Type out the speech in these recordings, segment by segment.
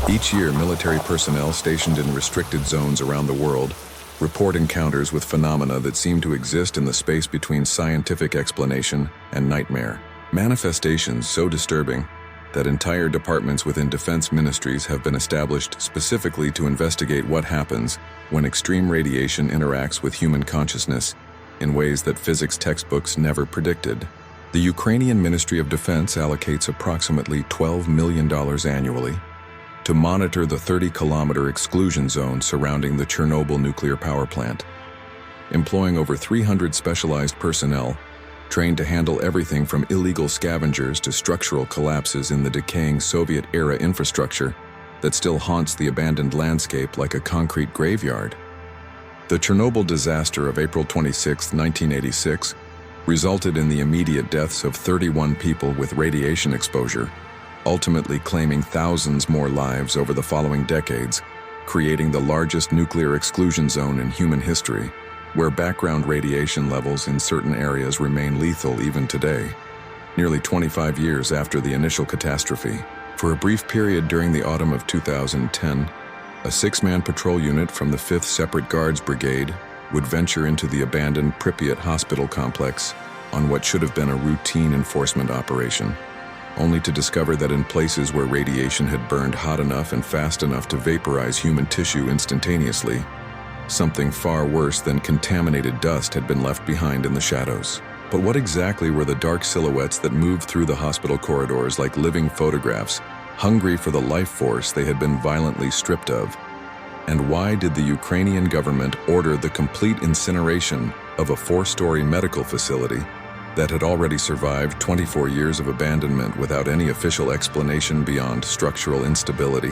Each year, military personnel stationed in restricted zones around the world report encounters with phenomena that seem to exist in the space between scientific explanation and nightmare. Manifestations so disturbing that entire departments within defense ministries have been established specifically to investigate what happens when extreme radiation interacts with human consciousness in ways that physics textbooks never predicted. The Ukrainian Ministry of Defense allocates approximately $12 million annually to monitor the 30-kilometer exclusion zone surrounding the Chernobyl nuclear power plant, employing over 300 specialized personnel trained to handle everything from illegal scavengers to structural collapses in the decaying Soviet-era infrastructure that still haunts the abandoned landscape like a concrete graveyard. The Chernobyl disaster of April 26, 1986, resulted in the immediate deaths of 31 people with radiation exposure, ultimately claiming thousands more lives over the following decades, creating the largest nuclear exclusion zone in human history, where background radiation levels in certain areas remain lethal even today, nearly 25 years after the initial catastrophe. For a brief period during the autumn of 2010, a 6-man patrol unit from the 5th Separate Guards Brigade would venture into the abandoned Pripyat hospital complex on what should have been a routine enforcement operation, only to discover that in places where radiation had burned hot enough and fast enough to vaporize human tissue instantaneously, something far worse than contaminated dust had been left behind in the shadows. But what exactly were the dark silhouettes that moved through the hospital corridors like living photographs, hungry for the life force they had been violently stripped of? And why did the Ukrainian government order the complete incineration of a 4-story medical facility that had already survived 24 years of abandonment without any official explanation beyond structural instability?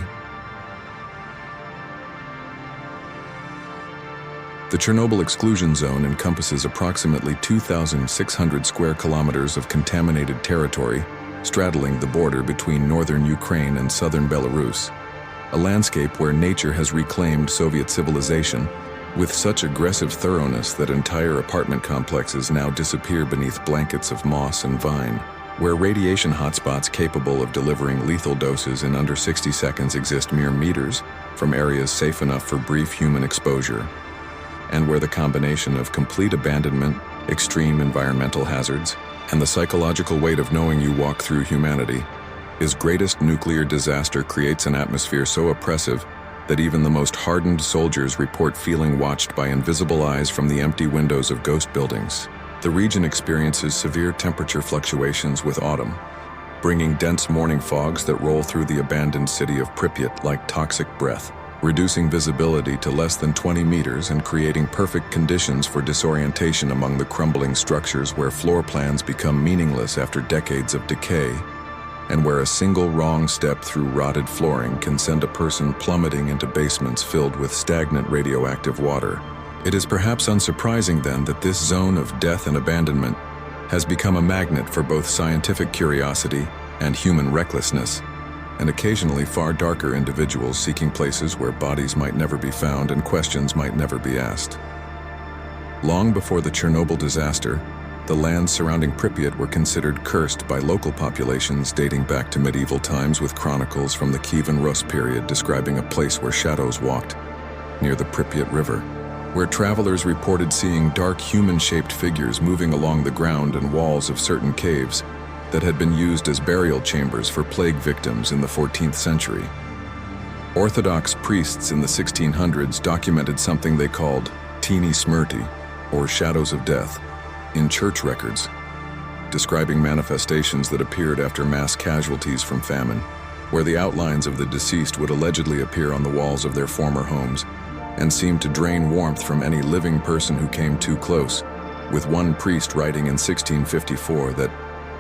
The Chernobyl exclusion zone encompasses approximately 2,600 square kilometers of contaminated territory straddling the border between northern Ukraine and southern Belarus, a landscape where nature has reclaimed Soviet civilization with such aggressive thoroughness that entire apartment complexes now disappear beneath blankets of moss and vine, where radiation hotspots capable of delivering lethal doses in under 60 seconds exist mere meters from areas safe enough for brief human exposure, and where the combination of complete abandonment, extreme environmental hazards, and the psychological weight of knowing you walk through humanity, his greatest nuclear disaster creates an atmosphere so oppressive that even the most hardened soldiers report feeling watched by invisible eyes from the empty windows of ghost buildings. The region experiences severe temperature fluctuations with autumn, bringing dense morning fogs that roll through the abandoned city of Pripyat like toxic breath, reducing visibility to less than 20 meters and creating perfect conditions for disorientation among the crumbling structures where floor plans become meaningless after decades of decay, and where a single wrong step through rotted flooring can send a person plummeting into basements filled with stagnant radioactive water. It is perhaps unsurprising then that this zone of death and abandonment has become a magnet for both scientific curiosity and human recklessness, and occasionally far darker individuals seeking places where bodies might never be found and questions might never be asked. Long before the Chernobyl disaster, the lands surrounding Pripyat were considered cursed by local populations dating back to medieval times, with chronicles from the Kievan Rus period describing a place where shadows walked near the Pripyat River, where travelers reported seeing dark human-shaped figures moving along the ground and walls of certain caves that had been used as burial chambers for plague victims in the 14th century. Orthodox priests in the 1600s documented something they called Tini Smrti, or shadows of death, in church records, describing manifestations that appeared after mass casualties from famine, where the outlines of the deceased would allegedly appear on the walls of their former homes and seem to drain warmth from any living person who came too close, with one priest writing in 1654 that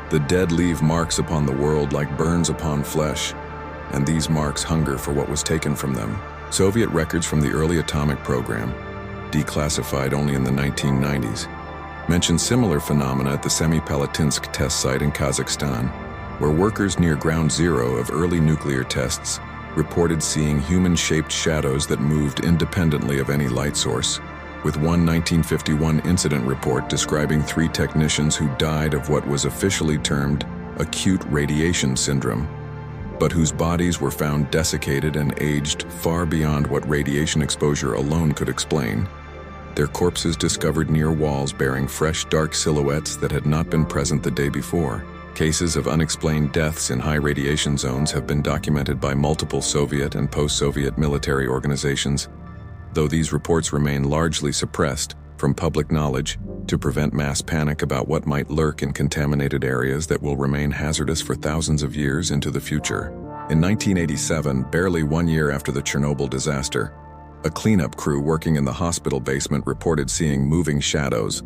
the dead leave marks upon the world like burns upon flesh, and these marks hunger for what was taken from them. Soviet records from the early atomic program, declassified only in the 1990s, mention similar phenomena at the Semipalatinsk test site in Kazakhstan, where workers near ground zero of early nuclear tests reported seeing human-shaped shadows that moved independently of any light source, with one 1951 incident report describing 3 technicians who died of what was officially termed acute radiation syndrome, but whose bodies were found desiccated and aged far beyond what radiation exposure alone could explain. Their corpses discovered near walls bearing fresh, dark silhouettes that had not been present the day before. Cases of unexplained deaths in high radiation zones have been documented by multiple Soviet and post-Soviet military organizations, though these reports remain largely suppressed from public knowledge to prevent mass panic about what might lurk in contaminated areas that will remain hazardous for thousands of years into the future. In 1987, barely 1 year after the Chernobyl disaster, a cleanup crew working in the hospital basement reported seeing moving shadows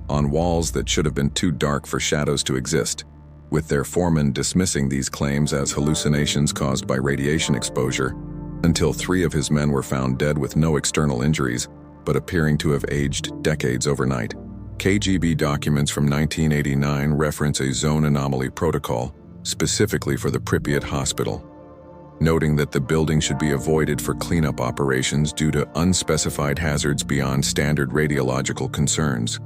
on walls that should have been too dark for shadows to exist, with their foreman dismissing these claims as hallucinations caused by radiation exposure, until 3 of his men were found dead with no external injuries, but appearing to have aged decades overnight. KGB documents from 1989 reference a zone anomaly protocol, specifically for the Pripyat hospital, noting that the building should be avoided for cleanup operations due to unspecified hazards beyond standard radiological concerns.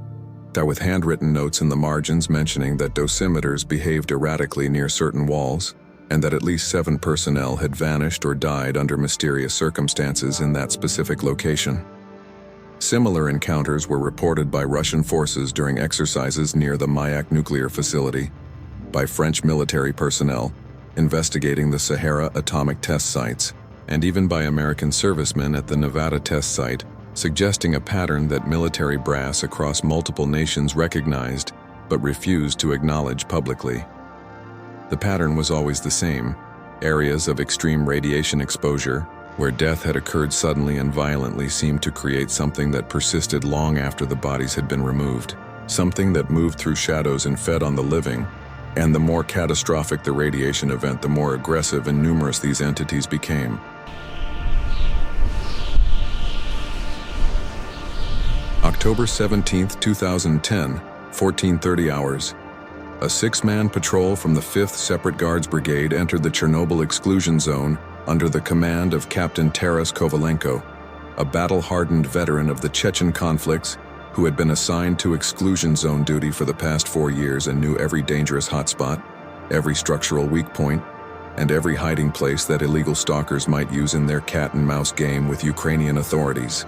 That with handwritten notes in the margins mentioning that dosimeters behaved erratically near certain walls, and that at least 7 personnel had vanished or died under mysterious circumstances in that specific location. Similar encounters were reported by Russian forces during exercises near the Mayak nuclear facility, by French military personnel investigating the Sahara atomic test sites, and even by American servicemen at the Nevada test site, suggesting a pattern that military brass across multiple nations recognized but refused to acknowledge publicly. The pattern was always the same: areas of extreme radiation exposure, where death had occurred suddenly and violently, seemed to create something that persisted long after the bodies had been removed, something that moved through shadows and fed on the living. And the more catastrophic the radiation event, the more aggressive and numerous these entities became. October 17, 2010, 14:30 hours. A 6-man patrol from the 5th Separate Guards Brigade entered the Chernobyl exclusion zone under the command of Captain Taras Kovalenko, a battle-hardened veteran of the Chechen conflicts who had been assigned to exclusion zone duty for the past 4 years and knew every dangerous hotspot, every structural weak point, and every hiding place that illegal stalkers might use in their cat-and-mouse game with Ukrainian authorities.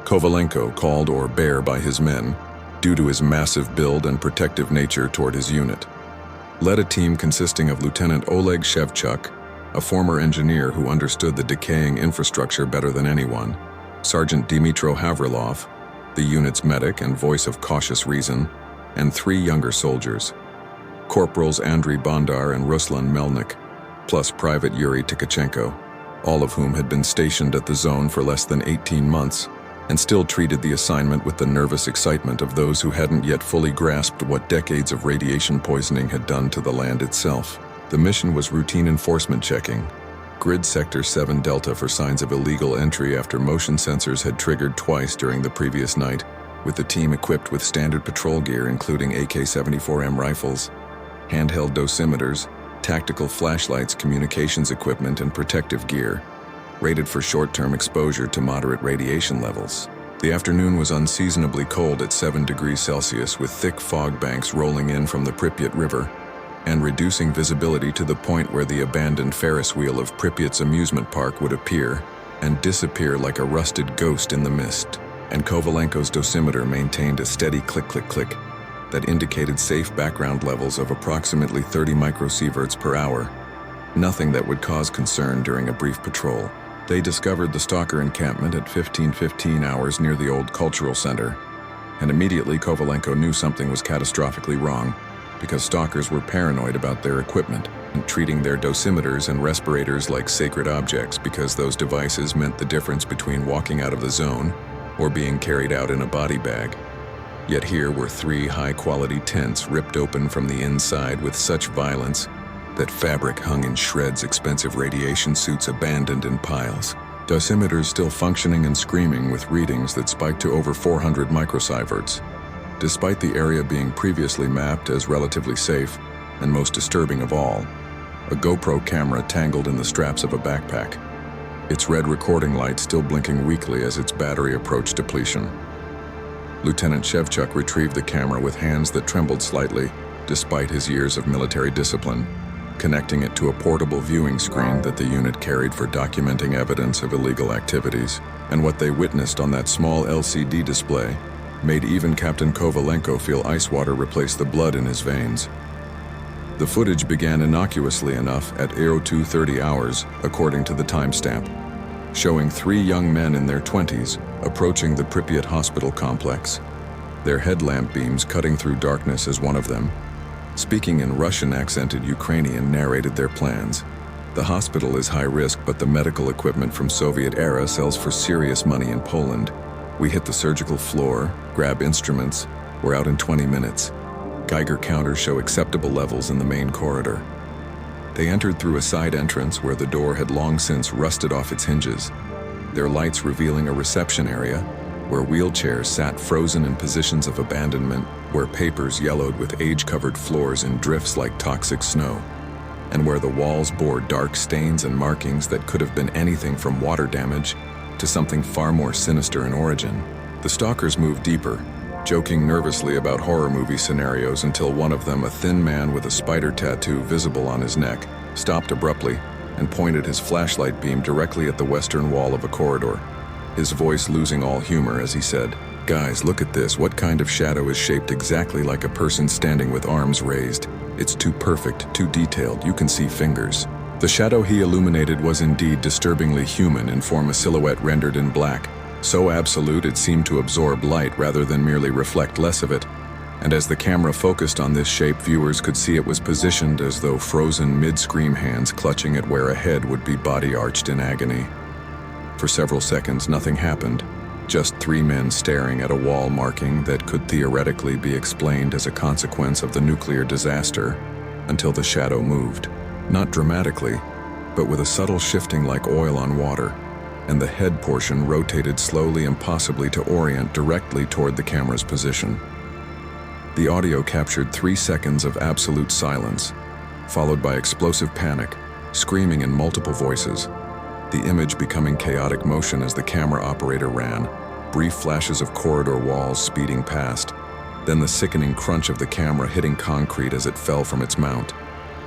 Kovalenko, called or Bear by his men, due to his massive build and protective nature toward his unit, led a team consisting of Lieutenant Oleg Shevchuk, a former engineer who understood the decaying infrastructure better than anyone, Sergeant Dmitro Havrilov, the unit's medic and voice of cautious reason, and 3 younger soldiers, Corporals Andriy Bondar and Ruslan Melnik, plus Private Yuri Tkachenko, all of whom had been stationed at the zone for less than 18 months and still treated the assignment with the nervous excitement of those who hadn't yet fully grasped what decades of radiation poisoning had done to the land itself. The mission was routine enforcement checking, Grid Sector 7 Delta for signs of illegal entry after motion sensors had triggered twice during the previous night, with the team equipped with standard patrol gear including AK-74M rifles, handheld dosimeters, tactical flashlights, communications equipment, and protective gear, rated for short-term exposure to moderate radiation levels. The afternoon was unseasonably cold at 7 degrees Celsius, with thick fog banks rolling in from the Pripyat River and reducing visibility to the point where the abandoned Ferris wheel of Pripyat's amusement park would appear and disappear like a rusted ghost in the mist. And Kovalenko's dosimeter maintained a steady click-click-click that indicated safe background levels of approximately 30 microsieverts per hour, nothing that would cause concern during a brief patrol. They discovered the stalker encampment at 15:15 hours near the old cultural center, and immediately Kovalenko knew something was catastrophically wrong, because stalkers were paranoid about their equipment and treating their dosimeters and respirators like sacred objects, because those devices meant the difference between walking out of the zone or being carried out in a body bag. Yet here were 3 high-quality tents ripped open from the inside with such violence that fabric hung in shreds, expensive radiation suits abandoned in piles, dosimeters still functioning and screaming with readings that spiked to over 400 microsieverts. Despite the area being previously mapped as relatively safe, and most disturbing of all, a GoPro camera tangled in the straps of a backpack, its red recording light still blinking weakly as its battery approached depletion. Lieutenant Shevchuk retrieved the camera with hands that trembled slightly, despite his years of military discipline, connecting it to a portable viewing screen that the unit carried for documenting evidence of illegal activities. And what they witnessed on that small LCD display made even Captain Kovalenko feel ice water replace the blood in his veins. The footage began innocuously enough at 02:30 hours, according to the timestamp, showing 3 young men in their 20s approaching the Pripyat hospital complex, their headlamp beams cutting through darkness as one of them, speaking in Russian-accented Ukrainian, narrated their plans. The hospital is high risk, but the medical equipment from Soviet era sells for serious money in Poland. We hit the surgical floor, grab instruments, we're out in 20 minutes. Geiger counters show acceptable levels in the main corridor. They entered through a side entrance where the door had long since rusted off its hinges, their lights revealing a reception area where wheelchairs sat frozen in positions of abandonment, where papers yellowed with age-covered floors in drifts like toxic snow, and where the walls bore dark stains and markings that could have been anything from water damage to something far more sinister in origin. The stalkers moved deeper, joking nervously about horror movie scenarios until one of them, a thin man with a spider tattoo visible on his neck, stopped abruptly and pointed his flashlight beam directly at the western wall of a corridor, his voice losing all humor as he said, "Guys, look at this. What kind of shadow is shaped exactly like a person standing with arms raised? It's too perfect, too detailed. You can see fingers." The shadow he illuminated was indeed disturbingly human in form, a silhouette rendered in black, so absolute it seemed to absorb light rather than merely reflect less of it. And as the camera focused on this shape, viewers could see it was positioned as though frozen mid-scream hands clutching at where a head would be, body arched in agony. For several seconds, nothing happened. Just 3 men staring at a wall marking that could theoretically be explained as a consequence of the nuclear disaster, until the shadow moved. Not dramatically, but with a subtle shifting like oil on water, and the head portion rotated slowly and possibly to orient directly toward the camera's position. The audio captured 3 seconds of absolute silence, followed by explosive panic, screaming in multiple voices, the image becoming chaotic motion as the camera operator ran, brief flashes of corridor walls speeding past, then the sickening crunch of the camera hitting concrete as it fell from its mount,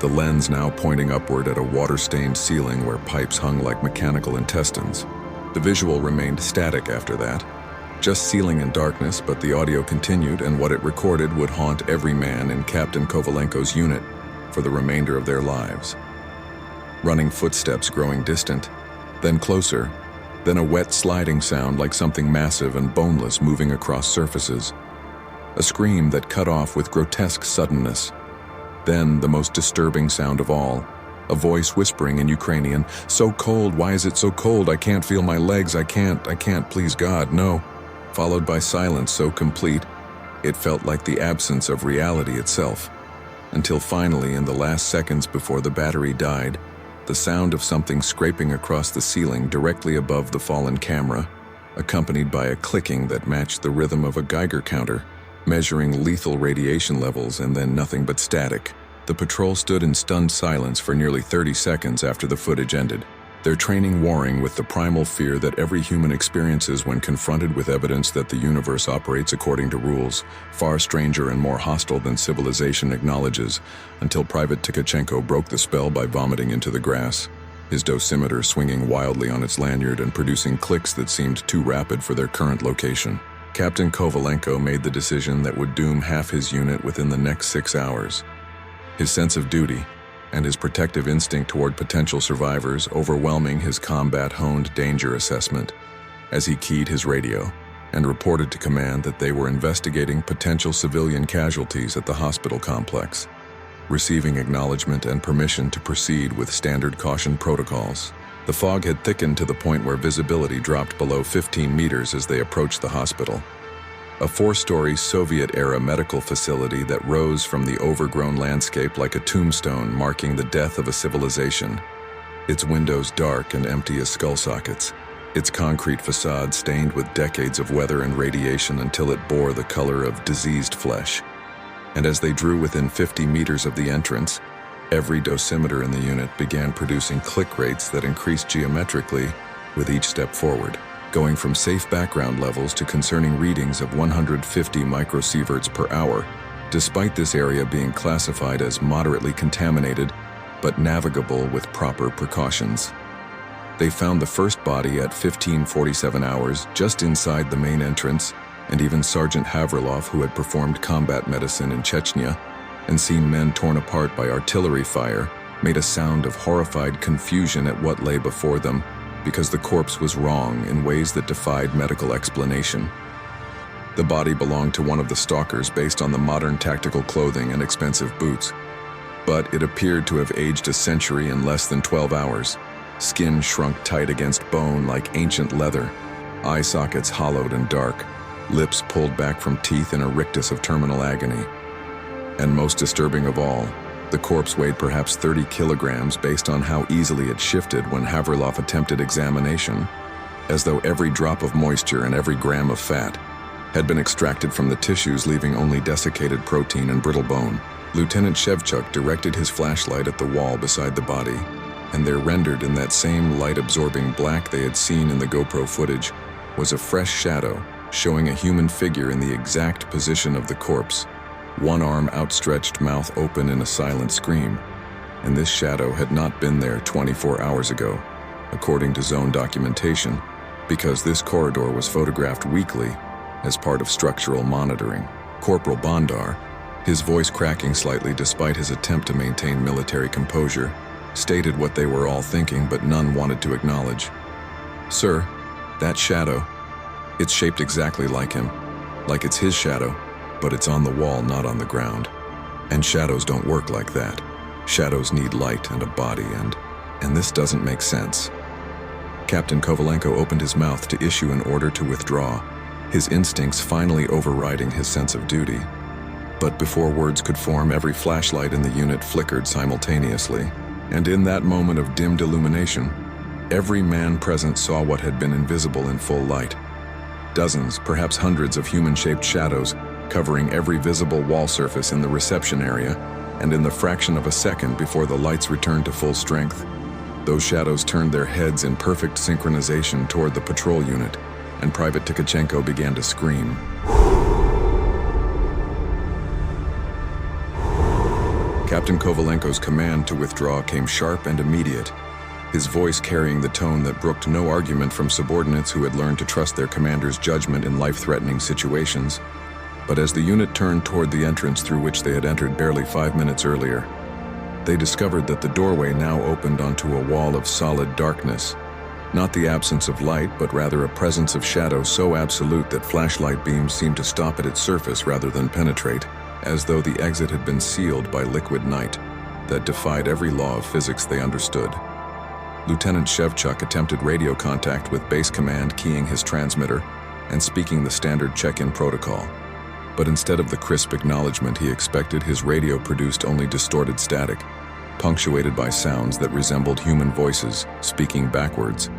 the lens now pointing upward at a water-stained ceiling where pipes hung like mechanical intestines. The visual remained static after that, just ceiling and darkness, but the audio continued, and what it recorded would haunt every man in Captain Kovalenko's unit for the remainder of their lives. Running footsteps growing distant, then closer, then a wet sliding sound like something massive and boneless moving across surfaces. A scream that cut off with grotesque suddenness. Then the most disturbing sound of all, a voice whispering in Ukrainian, "So cold, why is it so cold? I can't feel my legs, I can't, please God, no." Followed by silence so complete, it felt like the absence of reality itself. Until finally, in the last seconds before the battery died, the sound of something scraping across the ceiling directly above the fallen camera, accompanied by a clicking that matched the rhythm of a Geiger counter, measuring lethal radiation levels, and then nothing but static. The patrol stood in stunned silence for nearly 30 seconds after the footage ended, their training warring with the primal fear that every human experiences when confronted with evidence that the universe operates according to rules, far stranger and more hostile than civilization acknowledges, until Private Tkachenko broke the spell by vomiting into the grass, his dosimeter swinging wildly on its lanyard and producing clicks that seemed too rapid for their current location. Captain Kovalenko made the decision that would doom half his unit within the next 6 hours. His sense of duty, and his protective instinct toward potential survivors overwhelming his combat-honed danger assessment, as he keyed his radio and reported to command that they were investigating potential civilian casualties at the hospital complex, receiving acknowledgement and permission to proceed with standard caution protocols. The fog had thickened to the point where visibility dropped below 15 meters as they approached the hospital, a 4-story Soviet-era medical facility that rose from the overgrown landscape like a tombstone marking the death of a civilization, its windows dark and empty as skull sockets, its concrete facade stained with decades of weather and radiation until it bore the color of diseased flesh. And as they drew within 50 meters of the entrance, every dosimeter in the unit began producing click rates that increased geometrically with each step forward, going from safe background levels to concerning readings of 150 microsieverts per hour. Despite this area being classified as moderately contaminated, but navigable with proper precautions. They found the first body at 15:47 hours just inside the main entrance, and even Sergeant Havrilov, who had performed combat medicine in Chechnya and seen men torn apart by artillery fire, made a sound of horrified confusion at what lay before them because the corpse was wrong in ways that defied medical explanation. The body belonged to one of the stalkers based on the modern tactical clothing and expensive boots, but it appeared to have aged a century in less than 12 hours. Skin shrunk tight against bone like ancient leather, eye sockets hollowed and dark, lips pulled back from teeth in a rictus of terminal agony. And most disturbing of all, the corpse weighed perhaps 30 kilograms based on how easily it shifted when Havrilov attempted examination, as though every drop of moisture and every gram of fat had been extracted from the tissues, leaving only desiccated protein and brittle bone. Lieutenant Shevchuk directed his flashlight at the wall beside the body, and there, rendered in that same light-absorbing black they had seen in the GoPro footage, was a fresh shadow showing a human figure in the exact position of the corpse, one arm outstretched, mouth open in a silent scream. And this shadow had not been there 24 hours ago, according to zone documentation, because this corridor was photographed weekly as part of structural monitoring. Corporal Bondar, his voice cracking slightly despite his attempt to maintain military composure, stated what they were all thinking but none wanted to acknowledge. "Sir, that shadow, it's shaped exactly like him, like it's his shadow, but it's on the wall, not on the ground. And shadows don't work like that. Shadows need light and a body, and this doesn't make sense." Captain Kovalenko opened his mouth to issue an order to withdraw, his instincts finally overriding his sense of duty. But before words could form, every flashlight in the unit flickered simultaneously, and in that moment of dimmed illumination, every man present saw what had been invisible in full light. Dozens, perhaps hundreds of human-shaped shadows covering every visible wall surface in the reception area, and in the fraction of a second before the lights returned to full strength, those shadows turned their heads in perfect synchronization toward the patrol unit, and Private Tkachenko began to scream. Captain Kovalenko's command to withdraw came sharp and immediate, his voice carrying the tone that brooked no argument from subordinates who had learned to trust their commander's judgment in life-threatening situations. But as the unit turned toward the entrance through which they had entered barely 5 minutes earlier, they discovered that the doorway now opened onto a wall of solid darkness, not the absence of light, but rather a presence of shadow so absolute that flashlight beams seemed to stop at its surface rather than penetrate, as though the exit had been sealed by liquid night that defied every law of physics they understood. Lieutenant Shevchuk attempted radio contact with base command, keying his transmitter and speaking the standard check-in protocol. But instead of the crisp acknowledgement he expected, his radio produced only distorted static, punctuated by sounds that resembled human voices speaking backwards.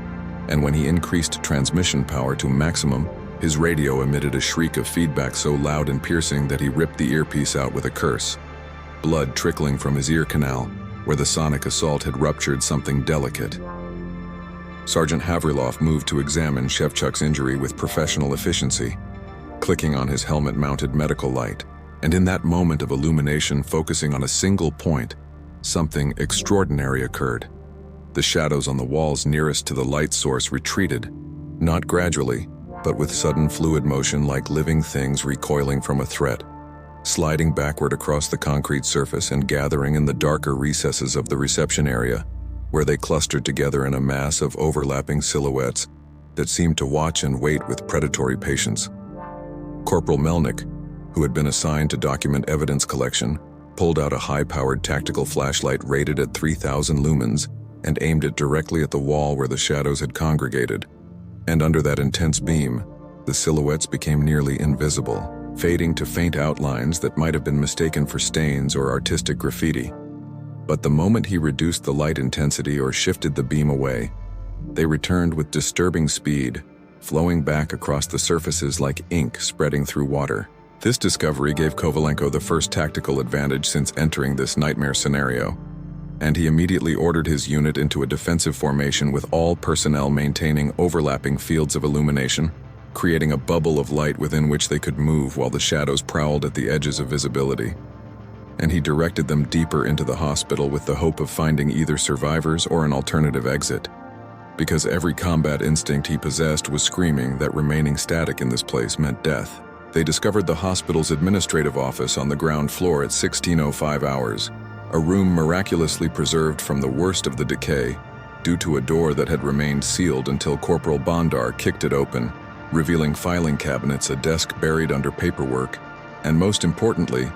And when he increased transmission power to maximum, his radio emitted a shriek of feedback so loud and piercing that he ripped the earpiece out with a curse, blood trickling from his ear canal, where the sonic assault had ruptured something delicate. Sergeant Havrilov moved to examine Shevchuk's injury with professional efficiency, clicking on his helmet-mounted medical light, and in that moment of illumination focusing on a single point, something extraordinary occurred. The shadows on the walls nearest to the light source retreated, not gradually, but with sudden fluid motion like living things recoiling from a threat, sliding backward across the concrete surface and gathering in the darker recesses of the reception area, where they clustered together in a mass of overlapping silhouettes that seemed to watch and wait with predatory patience. Corporal Melnick, who had been assigned to document evidence collection, pulled out a high-powered tactical flashlight rated at 3,000 lumens and aimed it directly at the wall where the shadows had congregated. And under that intense beam, the silhouettes became nearly invisible, fading to faint outlines that might have been mistaken for stains or artistic graffiti. But the moment he reduced the light intensity or shifted the beam away, they returned with disturbing speed, flowing back across the surfaces like ink spreading through water. This discovery gave Kovalenko the first tactical advantage since entering this nightmare scenario, and he immediately ordered his unit into a defensive formation with all personnel maintaining overlapping fields of illumination, creating a bubble of light within which they could move while the shadows prowled at the edges of visibility. and he directed them deeper into the hospital with the hope of finding either survivors or an alternative exit. Because every combat instinct he possessed was screaming that remaining static in this place meant death. They discovered the hospital's administrative office on the ground floor at 16:05 hours, a room miraculously preserved from the worst of the decay due to a door that had remained sealed until Corporal Bondar kicked it open, revealing filing cabinets, a desk buried under paperwork, and most importantly,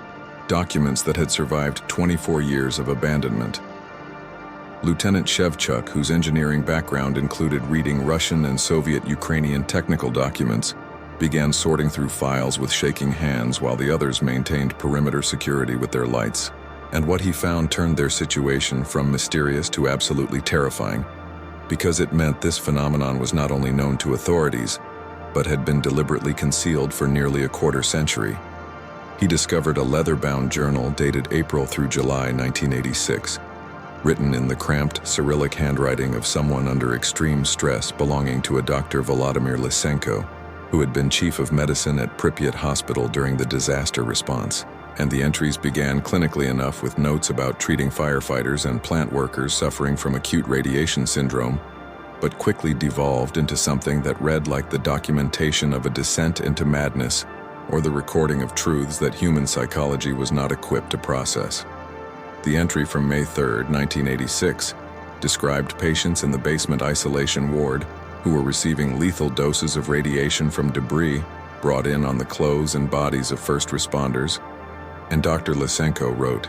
documents that had survived 24 years of abandonment. Lieutenant Shevchuk, whose engineering background included reading Russian and Soviet-Ukrainian technical documents, began sorting through files with shaking hands while the others maintained perimeter security with their lights. And what he found turned their situation from mysterious to absolutely terrifying, because it meant this phenomenon was not only known to authorities, but had been deliberately concealed for nearly a quarter century. He discovered a leather-bound journal dated April through July 1986, written in the cramped Cyrillic handwriting of someone under extreme stress belonging to a Dr. Volodymyr Lysenko, who had been chief of medicine at Pripyat Hospital during the disaster response. And the entries began clinically enough with notes about treating firefighters and plant workers suffering from acute radiation syndrome, but quickly devolved into something that read like the documentation of a descent into madness or the recording of truths that human psychology was not equipped to process. The entry from May 3, 1986, described patients in the basement isolation ward who were receiving lethal doses of radiation from debris brought in on the clothes and bodies of first responders, and Dr. Lysenko wrote,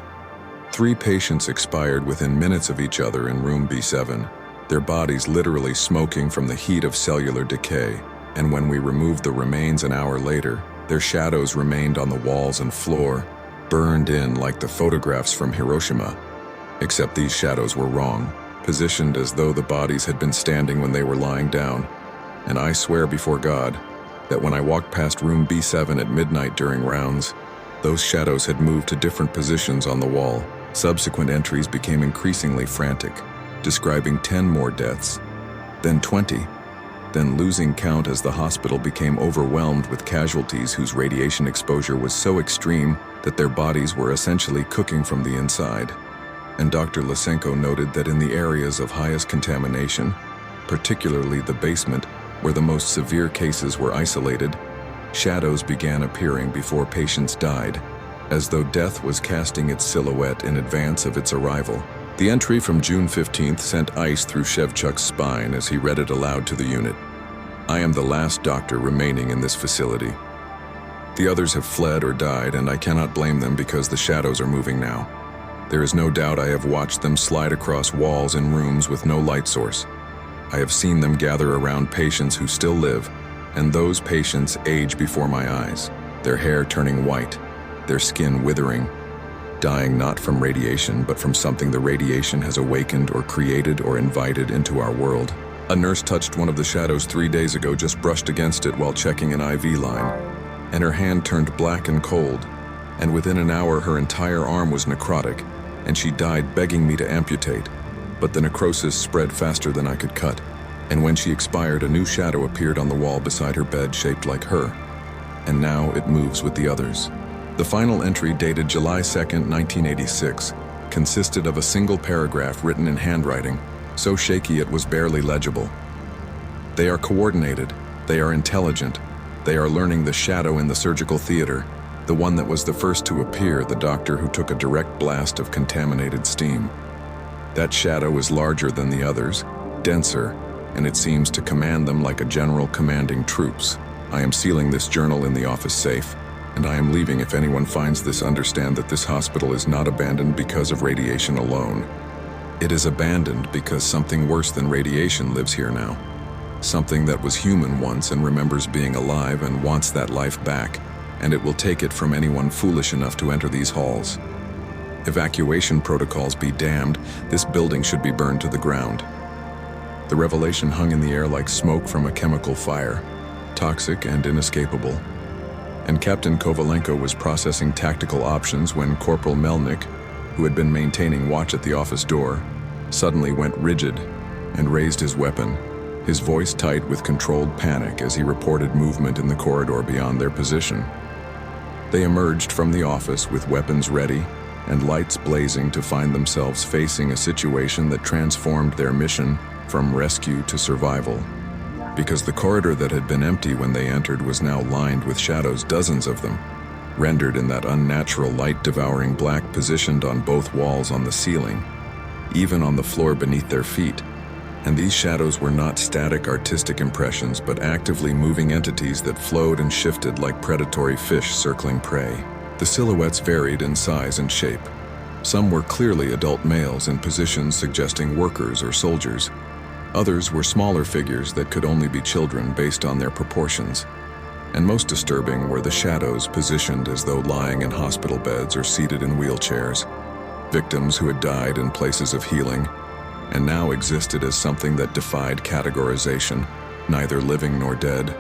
3 patients expired within minutes of each other in room B7, their bodies literally smoking from the heat of cellular decay, and when we removed the remains an hour later, their shadows remained on the walls and floor, burned in like the photographs from Hiroshima. Except these shadows were wrong, positioned as though the bodies had been standing when they were lying down, and I swear before God that when I walked past room B7 at midnight during rounds, those shadows had moved to different positions on the wall. Subsequent entries became increasingly frantic, describing 10 more deaths, then 20, then losing count as the hospital became overwhelmed with casualties whose radiation exposure was so extreme that their bodies were essentially cooking from the inside. And Dr. Lysenko noted that in the areas of highest contamination, particularly the basement, where the most severe cases were isolated, shadows began appearing before patients died, as though death was casting its silhouette in advance of its arrival. The entry from June 15th sent ice through Shevchuk's spine as he read it aloud to the unit. I am the last doctor remaining in this facility. The others have fled or died, and I cannot blame them because the shadows are moving now. There is no doubt I have watched them slide across walls in rooms with no light source. I have seen them gather around patients who still live, and those patients age before my eyes, their hair turning white, their skin withering, dying not from radiation but from something the radiation has awakened or created or invited into our world. A nurse touched one of the shadows 3 days ago, just brushed against it while checking an IV line, and her hand turned black and cold, and within an hour her entire arm was necrotic, and she died begging me to amputate, but the necrosis spread faster than I could cut. And when she expired, a new shadow appeared on the wall beside her bed shaped like her, and now it moves with the others. The final entry, dated July 2nd, 1986, consisted of a single paragraph written in handwriting, so shaky it was barely legible. They are coordinated, they are intelligent, they are learning the shadow in the surgical theater, the one that was the first to appear, the doctor who took a direct blast of contaminated steam. That shadow is larger than the others, denser, and it seems to command them like a general commanding troops. I am sealing this journal in the office safe, and I am leaving. If anyone finds this, understand that this hospital is not abandoned because of radiation alone. It is abandoned because something worse than radiation lives here now. Something that was human once and remembers being alive and wants that life back, and it will take it from anyone foolish enough to enter these halls. Evacuation protocols be damned, this building should be burned to the ground. The revelation hung in the air like smoke from a chemical fire, toxic and inescapable. And Captain Kovalenko was processing tactical options when Corporal Melnik, who had been maintaining watch at the office door, suddenly went rigid and raised his weapon, his voice tight with controlled panic as he reported movement in the corridor beyond their position. They emerged from the office with weapons ready, and lights blazing to find themselves facing a situation that transformed their mission from rescue to survival. Because the corridor that had been empty when they entered was now lined with shadows, dozens of them, rendered in that unnatural light-devouring black positioned on both walls, on the ceiling, even on the floor beneath their feet. And these shadows were not static artistic impressions, but actively moving entities that flowed and shifted like predatory fish circling prey. The silhouettes varied in size and shape. Some were clearly adult males in positions suggesting workers or soldiers. Others were smaller figures that could only be children based on their proportions. And most disturbing were the shadows positioned as though lying in hospital beds or seated in wheelchairs. Victims who had died in places of healing and now existed as something that defied categorization, neither living nor dead,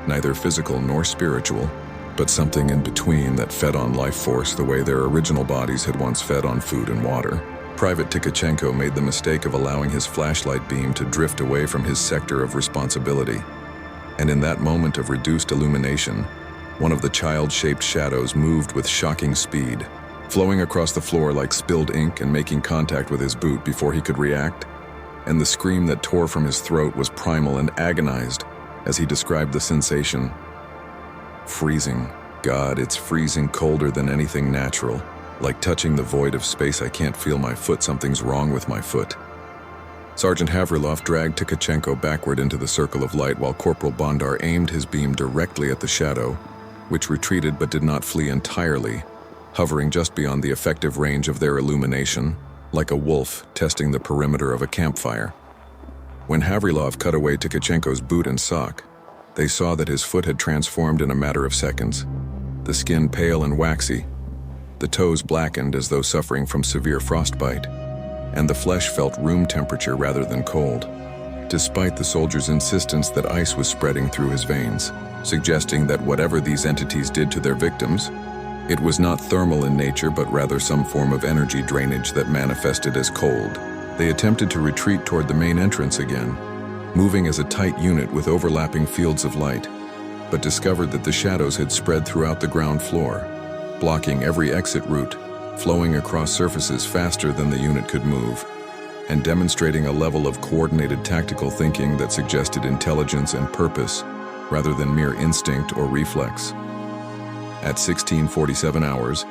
neither physical nor spiritual, but something in between that fed on life force the way their original bodies had once fed on food and water. Private Tkachenko made the mistake of allowing his flashlight beam to drift away from his sector of responsibility. And in that moment of reduced illumination, one of the child-shaped shadows moved with shocking speed, flowing across the floor like spilled ink and making contact with his boot before he could react. And the scream that tore from his throat was primal and agonized as he described the sensation. Freezing. God, it's freezing, colder than anything natural. Like touching the void of space. I can't feel my foot. Something's wrong with my foot. Sergeant Havrilov dragged Tkachenko backward into the circle of light while Corporal Bondar aimed his beam directly at the shadow, which retreated but did not flee entirely, hovering just beyond the effective range of their illumination, like a wolf testing the perimeter of a campfire. When Havrilov cut away Tkachenko's boot and sock, they saw that his foot had transformed in a matter of seconds, the skin pale and waxy, the toes blackened as though suffering from severe frostbite, and the flesh felt room temperature rather than cold, despite the soldier's insistence that ice was spreading through his veins, suggesting that whatever these entities did to their victims, it was not thermal in nature but rather some form of energy drainage that manifested as cold. They attempted to retreat toward the main entrance again, moving as a tight unit with overlapping fields of light, but discovered that the shadows had spread throughout the ground floor, blocking every exit route, flowing across surfaces faster than the unit could move, and demonstrating a level of coordinated tactical thinking that suggested intelligence and purpose rather than mere instinct or reflex. At 16:47 hours,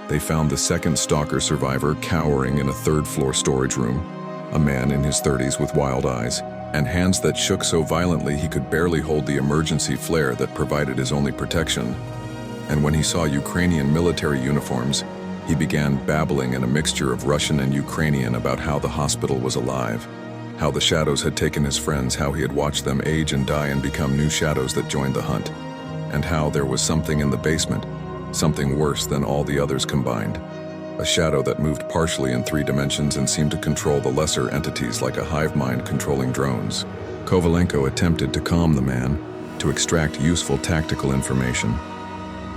they found the second stalker survivor cowering in a third-floor storage room, a man in his 30s with wild eyes and hands that shook so violently he could barely hold the emergency flare that provided his only protection. And when he saw Ukrainian military uniforms, he began babbling in a mixture of Russian and Ukrainian about how the hospital was alive, how the shadows had taken his friends, how he had watched them age and die and become new shadows that joined the hunt, and how there was something in the basement, something worse than all the others combined. A shadow that moved partially in 3 dimensions and seemed to control the lesser entities like a hive mind controlling drones. Kovalenko attempted to calm the man, to extract useful tactical information.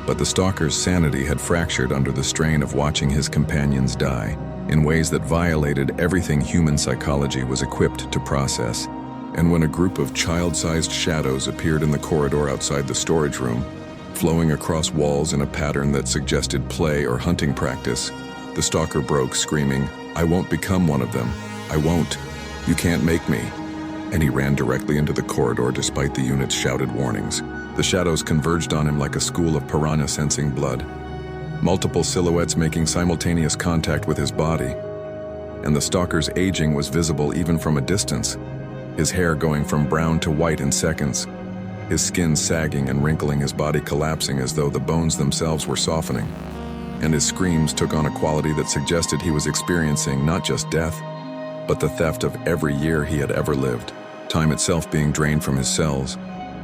But the stalker's sanity had fractured under the strain of watching his companions die, in ways that violated everything human psychology was equipped to process. And when a group of child-sized shadows appeared in the corridor outside the storage room, flowing across walls in a pattern that suggested play or hunting practice, the stalker broke, screaming, "I won't become one of them. I won't. You can't make me." And he ran directly into the corridor despite the unit's shouted warnings. The shadows converged on him like a school of piranha sensing blood, multiple silhouettes making simultaneous contact with his body. And the stalker's aging was visible even from a distance, his hair going from brown to white in seconds, his skin sagging and wrinkling, his body collapsing as though the bones themselves were softening. And his screams took on a quality that suggested he was experiencing not just death, but the theft of every year he had ever lived, time itself being drained from his cells.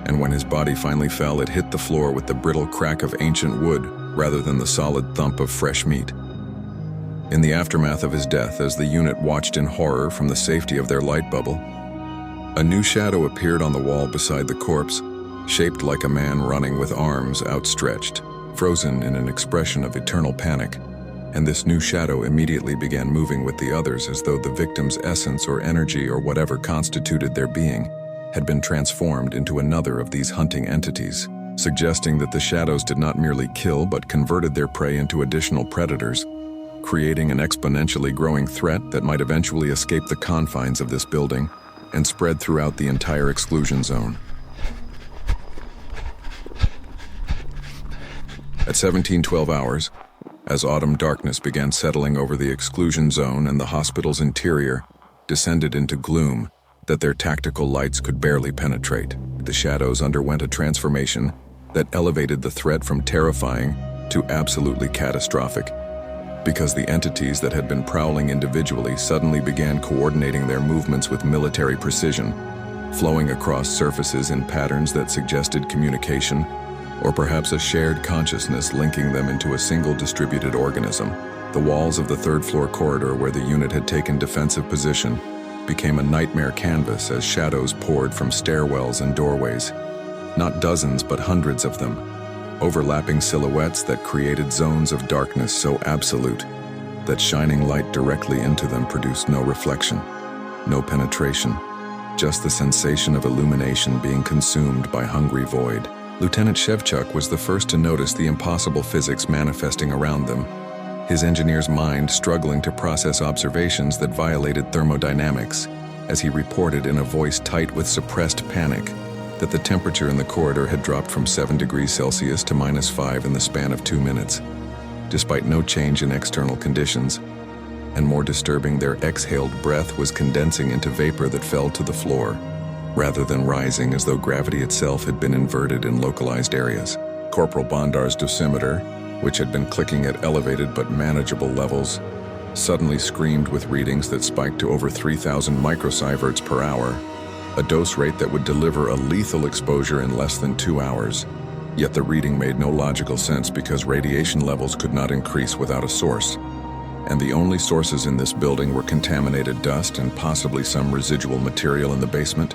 And when his body finally fell, it hit the floor with the brittle crack of ancient wood rather than the solid thump of fresh meat. In the aftermath of his death, as the unit watched in horror from the safety of their light bubble, a new shadow appeared on the wall beside the corpse, shaped like a man running with arms outstretched, frozen in an expression of eternal panic. And this new shadow immediately began moving with the others as though the victim's essence or energy or whatever constituted their being had been transformed into another of these hunting entities, suggesting that the shadows did not merely kill but converted their prey into additional predators. creating an exponentially growing threat that might eventually escape the confines of this building and spread throughout the entire exclusion zone. At 1712 hours, as autumn darkness began settling over the exclusion zone and the hospital's interior descended into gloom that their tactical lights could barely penetrate, the shadows underwent a transformation that elevated the threat from terrifying to absolutely catastrophic, because the entities that had been prowling individually suddenly began coordinating their movements with military precision, flowing across surfaces in patterns that suggested communication, or perhaps a shared consciousness linking them into a single distributed organism. The walls of the third-floor corridor where the unit had taken defensive position became a nightmare canvas as shadows poured from stairwells and doorways. Not dozens, but hundreds of them, overlapping silhouettes that created zones of darkness so absolute that shining light directly into them produced no reflection, no penetration, just the sensation of illumination being consumed by hungry void. Lieutenant Shevchuk was the first to notice the impossible physics manifesting around them, his engineer's mind struggling to process observations that violated thermodynamics, as he reported in a voice tight with suppressed panic that the temperature in the corridor had dropped from 7 degrees Celsius to -5 in the span of 2 minutes, despite no change in external conditions, and more disturbing, their exhaled breath was condensing into vapor that fell to the floor, rather than rising as though gravity itself had been inverted in localized areas. Corporal Bondar's dosimeter, which had been clicking at elevated but manageable levels, suddenly screamed with readings that spiked to over 3,000 microsieverts per hour, a dose rate that would deliver a lethal exposure in less than 2 hours. Yet the reading made no logical sense because radiation levels could not increase without a source, and the only sources in this building were contaminated dust and possibly some residual material in the basement.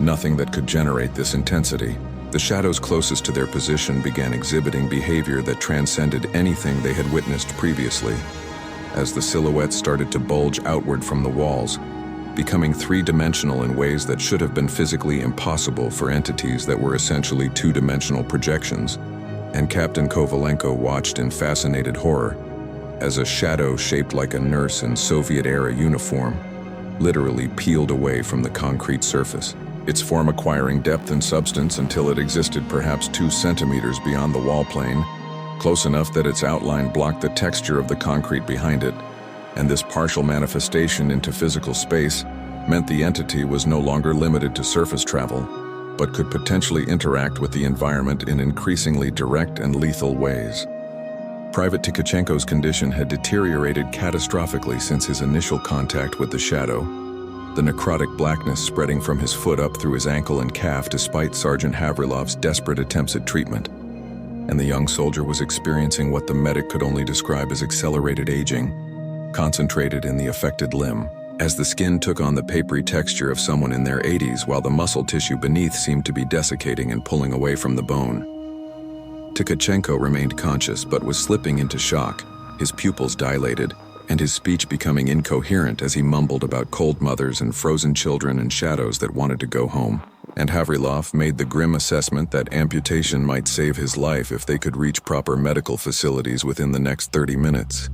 Nothing that could generate this intensity. The shadows closest to their position began exhibiting behavior that transcended anything they had witnessed previously, as the silhouettes started to bulge outward from the walls, becoming three-dimensional in ways that should have been physically impossible for entities that were essentially two-dimensional projections, and Captain Kovalenko watched in fascinated horror as a shadow shaped like a nurse in Soviet-era uniform literally peeled away from the concrete surface, its form acquiring depth and substance until it existed perhaps 2 centimeters beyond the wall plane, close enough that its outline blocked the texture of the concrete behind it. And this partial manifestation into physical space meant the entity was no longer limited to surface travel, but could potentially interact with the environment in increasingly direct and lethal ways. Private Tkachenko's condition had deteriorated catastrophically since his initial contact with the shadow, the necrotic blackness spreading from his foot up through his ankle and calf despite Sergeant Havrilov's desperate attempts at treatment. And the young soldier was experiencing what the medic could only describe as accelerated aging, concentrated in the affected limb, as the skin took on the papery texture of someone in their 80s while the muscle tissue beneath seemed to be desiccating and pulling away from the bone. Tkachenko remained conscious but was slipping into shock, his pupils dilated, and his speech becoming incoherent as he mumbled about cold mothers and frozen children and shadows that wanted to go home. And Havrilov made the grim assessment that amputation might save his life if they could reach proper medical facilities within the next 30 minutes.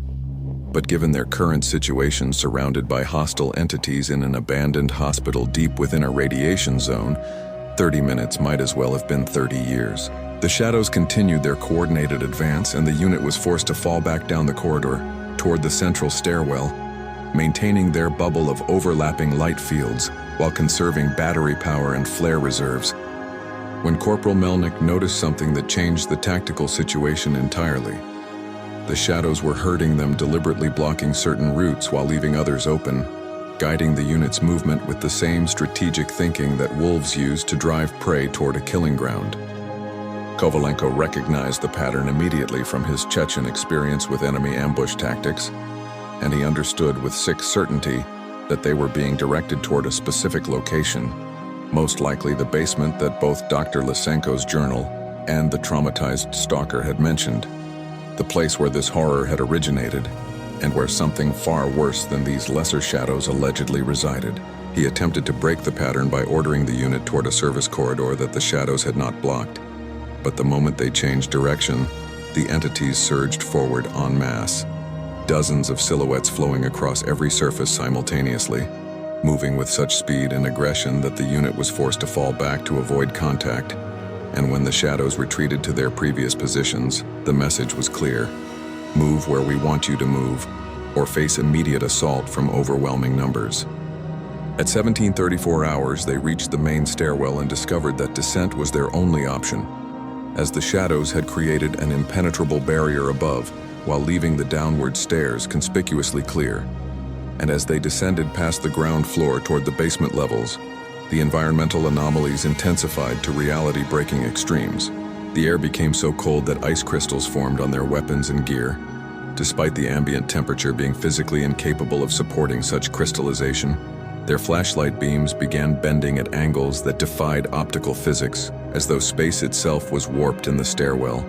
But given their current situation surrounded by hostile entities in an abandoned hospital deep within a radiation zone, 30 minutes might as well have been 30 years. The shadows continued their coordinated advance, and the unit was forced to fall back down the corridor toward the central stairwell, maintaining their bubble of overlapping light fields while conserving battery power and flare reserves. When Corporal Melnick noticed something that changed the tactical situation entirely. The shadows were herding them, deliberately blocking certain routes while leaving others open, guiding the unit's movement with the same strategic thinking that wolves use to drive prey toward a killing ground. Kovalenko recognized the pattern immediately from his Chechen experience with enemy ambush tactics, and he understood with sick certainty that they were being directed toward a specific location, most likely the basement that both Dr. Lysenko's journal and the traumatized stalker had mentioned, the place where this horror had originated, and where something far worse than these lesser shadows allegedly resided. He attempted to break the pattern by ordering the unit toward a service corridor that the shadows had not blocked. But the moment they changed direction, the entities surged forward en masse, dozens of silhouettes flowing across every surface simultaneously, moving with such speed and aggression that the unit was forced to fall back to avoid contact. And when the shadows retreated to their previous positions, the message was clear: move where we want you to move, or face immediate assault from overwhelming numbers. At 1734 hours, they reached the main stairwell and discovered that descent was their only option, as the shadows had created an impenetrable barrier above, while leaving the downward stairs conspicuously clear. And as they descended past the ground floor toward the basement levels, the environmental anomalies intensified to reality-breaking extremes. The air became so cold that ice crystals formed on their weapons and gear, despite the ambient temperature being physically incapable of supporting such crystallization. Their flashlight beams began bending at angles that defied optical physics, as though space itself was warped in the stairwell.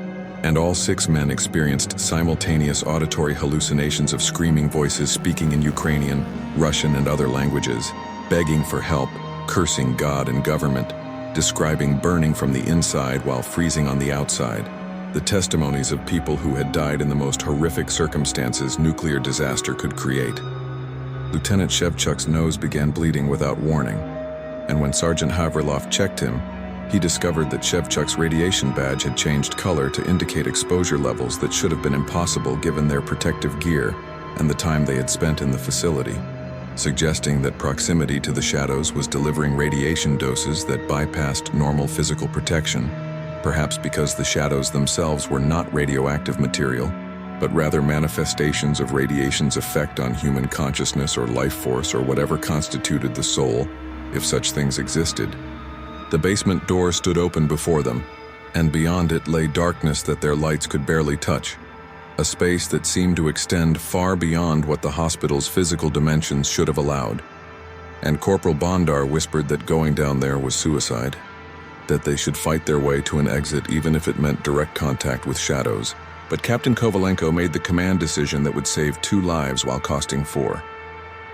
And all 6 men experienced simultaneous auditory hallucinations of screaming voices speaking in Ukrainian, Russian, and other languages, begging for help, cursing God and government, describing burning from the inside while freezing on the outside. The testimonies of people who had died in the most horrific circumstances nuclear disaster could create. Lieutenant Shevchuk's nose began bleeding without warning, and when Sergeant Havrilov checked him, he discovered that Shevchuk's radiation badge had changed color to indicate exposure levels that should have been impossible given their protective gear and the time they had spent in the facility, suggesting that proximity to the shadows was delivering radiation doses that bypassed normal physical protection, perhaps because the shadows themselves were not radioactive material, but rather manifestations of radiation's effect on human consciousness or life force or whatever constituted the soul, if such things existed. The basement door stood open before them, and beyond it lay darkness that their lights could barely touch, a space that seemed to extend far beyond what the hospital's physical dimensions should have allowed. And Corporal Bondar whispered that going down there was suicide, that they should fight their way to an exit even if it meant direct contact with shadows. But Captain Kovalenko made the command decision that would save 2 lives while costing 4,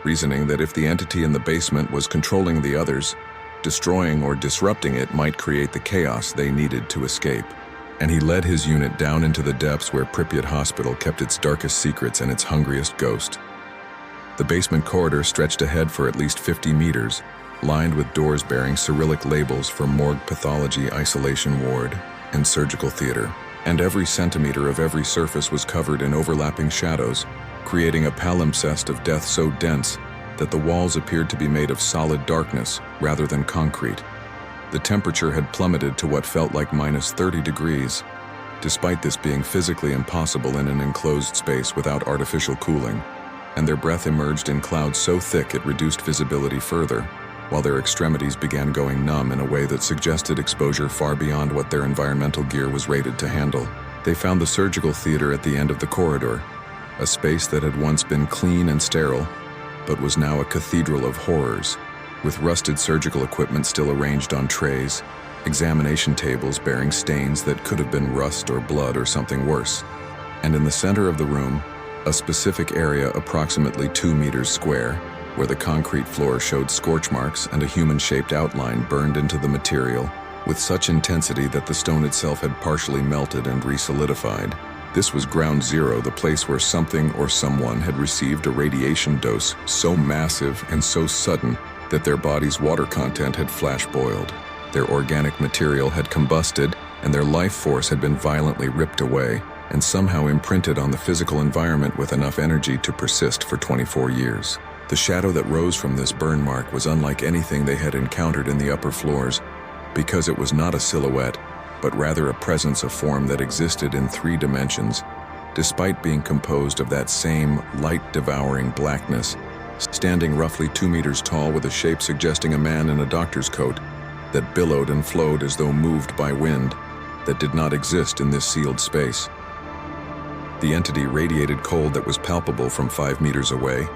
reasoning that if the entity in the basement was controlling the others, destroying or disrupting it might create the chaos they needed to escape. And he led his unit down into the depths where Pripyat Hospital kept its darkest secrets and its hungriest ghost. The basement corridor stretched ahead for at least 50 meters, lined with doors bearing Cyrillic labels for morgue, pathology, isolation ward, and surgical theater. And every centimeter of every surface was covered in overlapping shadows, creating a palimpsest of death so dense that the walls appeared to be made of solid darkness rather than concrete. The temperature had plummeted to what felt like -30 degrees, despite this being physically impossible in an enclosed space without artificial cooling, and their breath emerged in clouds so thick it reduced visibility further, while their extremities began going numb in a way that suggested exposure far beyond what their environmental gear was rated to handle. They found the surgical theater at the end of the corridor, a space that had once been clean and sterile, but was now a cathedral of horrors, with rusted surgical equipment still arranged on trays, examination tables bearing stains that could have been rust or blood or something worse. And in the center of the room, a specific area approximately 2 meters square, where the concrete floor showed scorch marks and a human-shaped outline burned into the material with such intensity that the stone itself had partially melted and re-solidified. This was ground zero, the place where something or someone had received a radiation dose so massive and so sudden that their body's water content had flash-boiled. Their organic material had combusted, and their life force had been violently ripped away and somehow imprinted on the physical environment with enough energy to persist for 24 years. The shadow that rose from this burn mark was unlike anything they had encountered in the upper floors, because it was not a silhouette, but rather a presence of form that existed in 3 dimensions, despite being composed of that same light-devouring blackness, standing roughly 2 meters tall with a shape suggesting a man in a doctor's coat that billowed and flowed as though moved by wind, that did not exist in this sealed space. The entity radiated cold that was palpable from 5 meters away,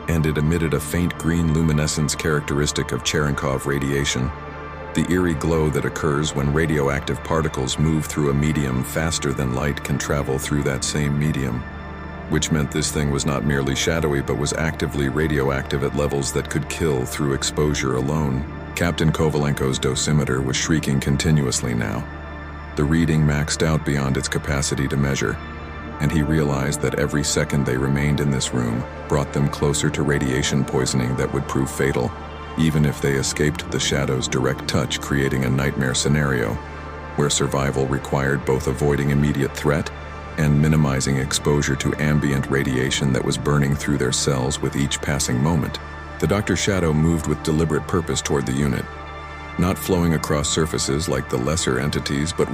and it emitted a faint green luminescence characteristic of Cherenkov radiation, the eerie glow that occurs when radioactive particles move through a medium faster than light can travel through that same medium, which meant this thing was not merely shadowy but was actively radioactive at levels that could kill through exposure alone. Captain Kovalenko's dosimeter was shrieking continuously now. The reading maxed out beyond its capacity to measure, and he realized that every second they remained in this room brought them closer to radiation poisoning that would prove fatal, even if they escaped the shadow's direct touch, creating a nightmare scenario where survival required both avoiding immediate threat and minimizing exposure to ambient radiation that was burning through their cells with each passing moment. The Doctor's shadow moved with deliberate purpose toward the unit, not flowing across surfaces like the lesser entities, but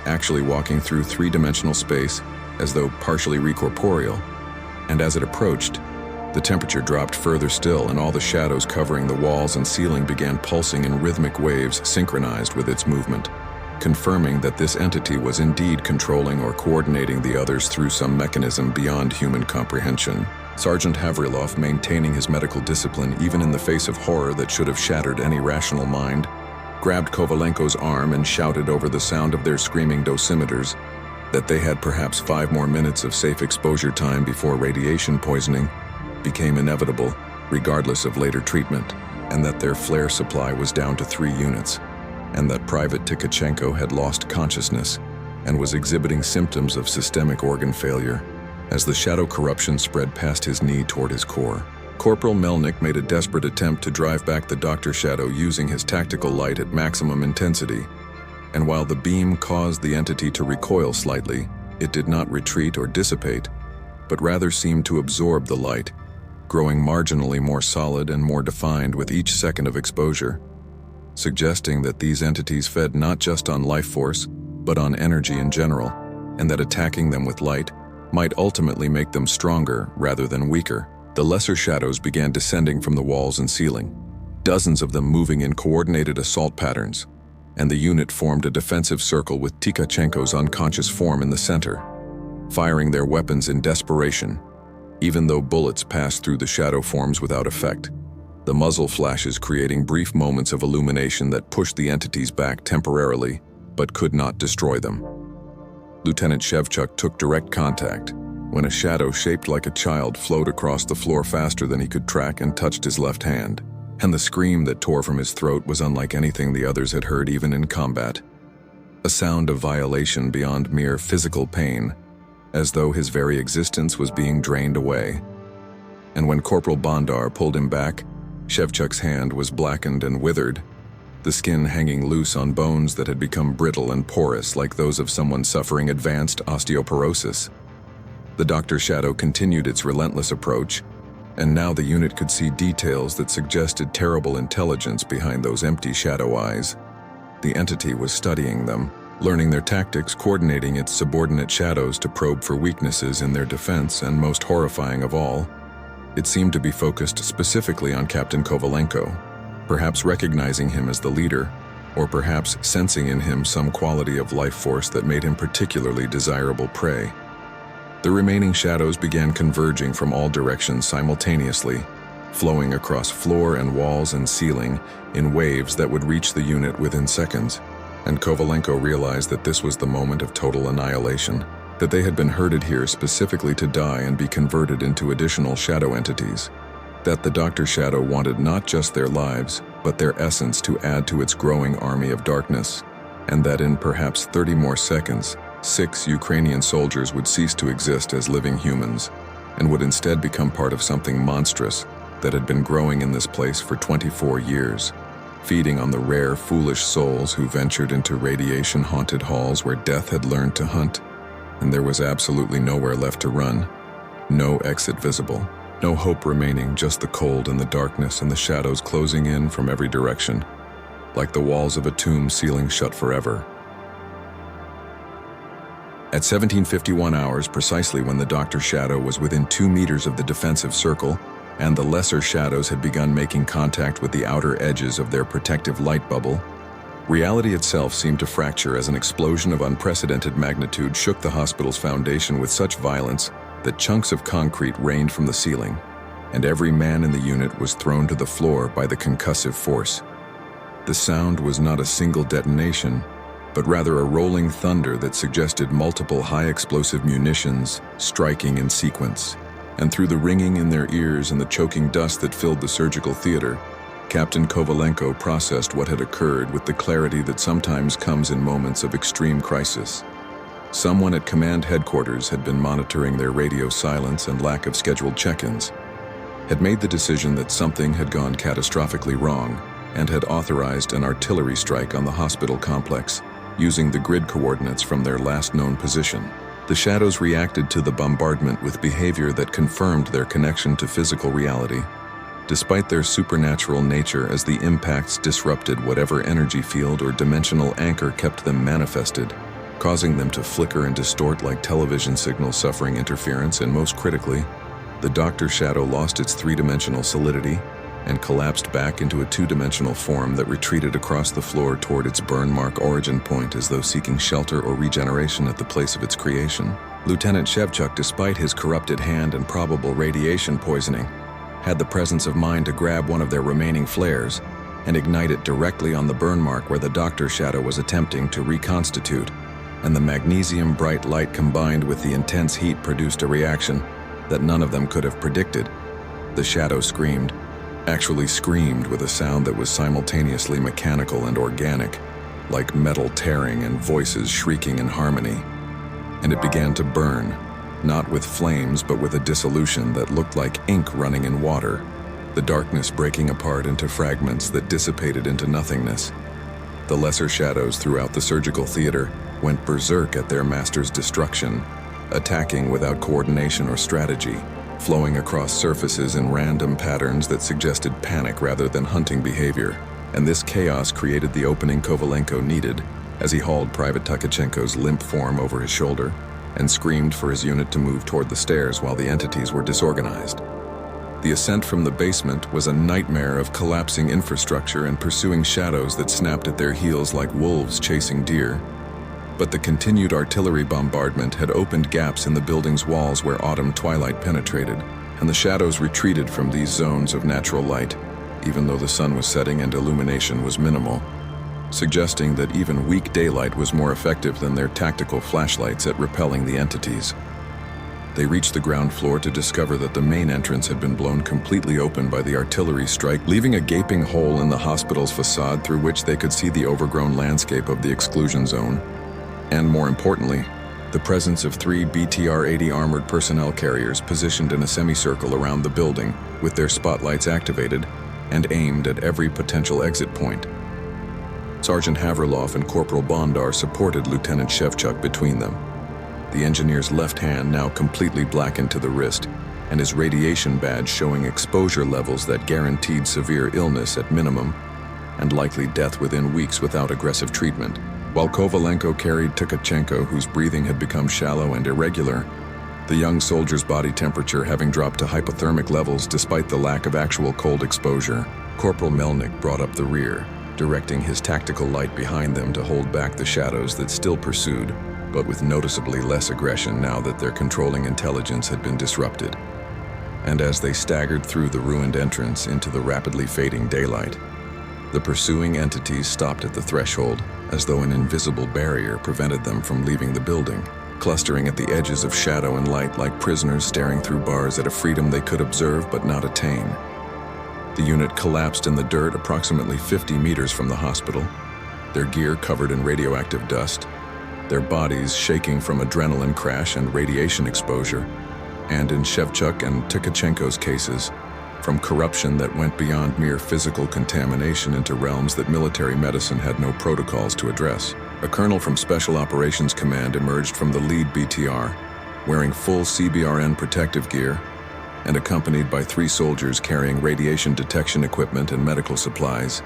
actually walking through three-dimensional space as though partially recorporeal. And as it approached, the temperature dropped further still, and all the shadows covering the walls and ceiling began pulsing in rhythmic waves synchronized with its movement, confirming that this entity was indeed controlling or coordinating the others through some mechanism beyond human comprehension. Sergeant Havrilov, maintaining his medical discipline even in the face of horror that should have shattered any rational mind, grabbed Kovalenko's arm and shouted over the sound of their screaming dosimeters that they had perhaps 5 more minutes of safe exposure time before radiation poisoning became inevitable, regardless of later treatment, and that their flare supply was down to 3 units, and that Private Tkachenko had lost consciousness and was exhibiting symptoms of systemic organ failure as the shadow corruption spread past his knee toward his core. Corporal Melnick made a desperate attempt to drive back the Doctor's shadow using his tactical light at maximum intensity, and while the beam caused the entity to recoil slightly, it did not retreat or dissipate, but rather seemed to absorb the light, growing marginally more solid and more defined with each second of exposure, suggesting that these entities fed not just on life force, but on energy in general, and that attacking them with light might ultimately make them stronger rather than weaker. The lesser shadows began descending from the walls and ceiling, dozens of them moving in coordinated assault patterns, and the unit formed a defensive circle with Tkachenko's unconscious form in the center, firing their weapons in desperation. Even though bullets passed through the shadow forms without effect, the muzzle flashes creating brief moments of illumination that pushed the entities back temporarily, but could not destroy them. Lieutenant Shevchuk took direct contact when a shadow shaped like a child flowed across the floor faster than he could track and touched his left hand, and the scream that tore from his throat was unlike anything the others had heard even in combat. A sound of violation beyond mere physical pain, as though his very existence was being drained away. And when Corporal Bondar pulled him back, Shevchuk's hand was blackened and withered, the skin hanging loose on bones that had become brittle and porous like those of someone suffering advanced osteoporosis. The Doctor's shadow continued its relentless approach, and now the unit could see details that suggested terrible intelligence behind those empty shadow eyes. The entity was studying them, learning their tactics, coordinating its subordinate shadows to probe for weaknesses in their defense, and most horrifying of all, it seemed to be focused specifically on Captain Kovalenko, perhaps recognizing him as the leader, or perhaps sensing in him some quality of life force that made him particularly desirable prey. The remaining shadows began converging from all directions simultaneously, flowing across floor and walls and ceiling in waves that would reach the unit within seconds, and Kovalenko realized that this was the moment of total annihilation, that they had been herded here specifically to die and be converted into additional shadow entities, that the Doctor's shadow wanted not just their lives, but their essence to add to its growing army of darkness, and that in perhaps 30 more seconds, 6 Ukrainian soldiers would cease to exist as living humans, and would instead become part of something monstrous that had been growing in this place for 24 years, feeding on the rare, foolish souls who ventured into radiation-haunted halls where death had learned to hunt, and there was absolutely nowhere left to run, no exit visible. No hope remaining, just the cold and the darkness and the shadows closing in from every direction, like the walls of a tomb sealing shut forever. At 1751 hours, precisely when the Doctor's shadow was within 2 meters of the defensive circle, and the lesser shadows had begun making contact with the outer edges of their protective light bubble, reality itself seemed to fracture as an explosion of unprecedented magnitude shook the hospital's foundation with such violence that chunks of concrete rained from the ceiling, and every man in the unit was thrown to the floor by the concussive force. The sound was not a single detonation, but rather a rolling thunder that suggested multiple high-explosive munitions striking in sequence. And through the ringing in their ears and the choking dust that filled the surgical theater, Captain Kovalenko processed what had occurred with the clarity that sometimes comes in moments of extreme crisis. Someone at command headquarters had been monitoring their radio silence and lack of scheduled check-ins, had made the decision that something had gone catastrophically wrong, and had authorized an artillery strike on the hospital complex, using the grid coordinates from their last known position. The shadows reacted to the bombardment with behavior that confirmed their connection to physical reality, despite their supernatural nature, as the impacts disrupted whatever energy field or dimensional anchor kept them manifested, causing them to flicker and distort like television signals suffering interference, and most critically, the Doctor Shadow lost its three-dimensional solidity and collapsed back into a two-dimensional form that retreated across the floor toward its burn mark origin point, as though seeking shelter or regeneration at the place of its creation. Lieutenant Shevchuk, despite his corrupted hand and probable radiation poisoning, had the presence of mind to grab one of their remaining flares and ignite it directly on the burn mark where the Doctor Shadow was attempting to reconstitute, and the magnesium bright light combined with the intense heat produced a reaction that none of them could have predicted. The shadow screamed with a sound that was simultaneously mechanical and organic, like metal tearing and voices shrieking in harmony. And it began to burn, not with flames but with a dissolution that looked like ink running in water, the darkness breaking apart into fragments that dissipated into nothingness. The lesser shadows throughout the surgical theater went berserk at their master's destruction, attacking without coordination or strategy, flowing across surfaces in random patterns that suggested panic rather than hunting behavior. And this chaos created the opening Kovalenko needed as he hauled Private Tkachenko's limp form over his shoulder and screamed for his unit to move toward the stairs while the entities were disorganized. The ascent from the basement was a nightmare of collapsing infrastructure and pursuing shadows that snapped at their heels like wolves chasing deer. But the continued artillery bombardment had opened gaps in the building's walls where autumn twilight penetrated, and the shadows retreated from these zones of natural light, even though the sun was setting and illumination was minimal, suggesting that even weak daylight was more effective than their tactical flashlights at repelling the entities. They reached the ground floor to discover that the main entrance had been blown completely open by the artillery strike, leaving a gaping hole in the hospital's facade through which they could see the overgrown landscape of the exclusion zone. And more importantly, the presence of 3 BTR-80 armored personnel carriers positioned in a semicircle around the building with their spotlights activated and aimed at every potential exit point. Sergeant Haverloff and Corporal Bondar supported Lieutenant Shevchuk between them, the engineer's left hand now completely blackened to the wrist, and his radiation badge showing exposure levels that guaranteed severe illness at minimum and likely death within weeks without aggressive treatment. While Kovalenko carried Tkachenko, whose breathing had become shallow and irregular, the young soldier's body temperature having dropped to hypothermic levels despite the lack of actual cold exposure. Corporal Melnik brought up the rear, directing his tactical light behind them to hold back the shadows that still pursued, but with noticeably less aggression now that their controlling intelligence had been disrupted. And as they staggered through the ruined entrance into the rapidly fading daylight, the pursuing entities stopped at the threshold, as though an invisible barrier prevented them from leaving the building, clustering at the edges of shadow and light like prisoners staring through bars at a freedom they could observe but not attain. The unit collapsed in the dirt approximately 50 meters from the hospital, their gear covered in radioactive dust, their bodies shaking from adrenaline crash and radiation exposure, and in Shevchuk and Tkachenko's cases, from corruption that went beyond mere physical contamination into realms that military medicine had no protocols to address. A colonel from Special Operations Command emerged from the lead BTR, wearing full CBRN protective gear, and accompanied by 3 soldiers carrying radiation detection equipment and medical supplies.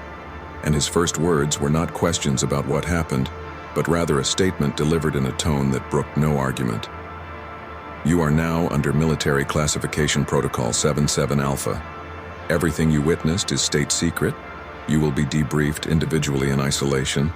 And his first words were not questions about what happened, but rather a statement delivered in a tone that brooked no argument. You are now under Military Classification Protocol 77 Alpha. Everything you witnessed is state secret. You will be debriefed individually in isolation,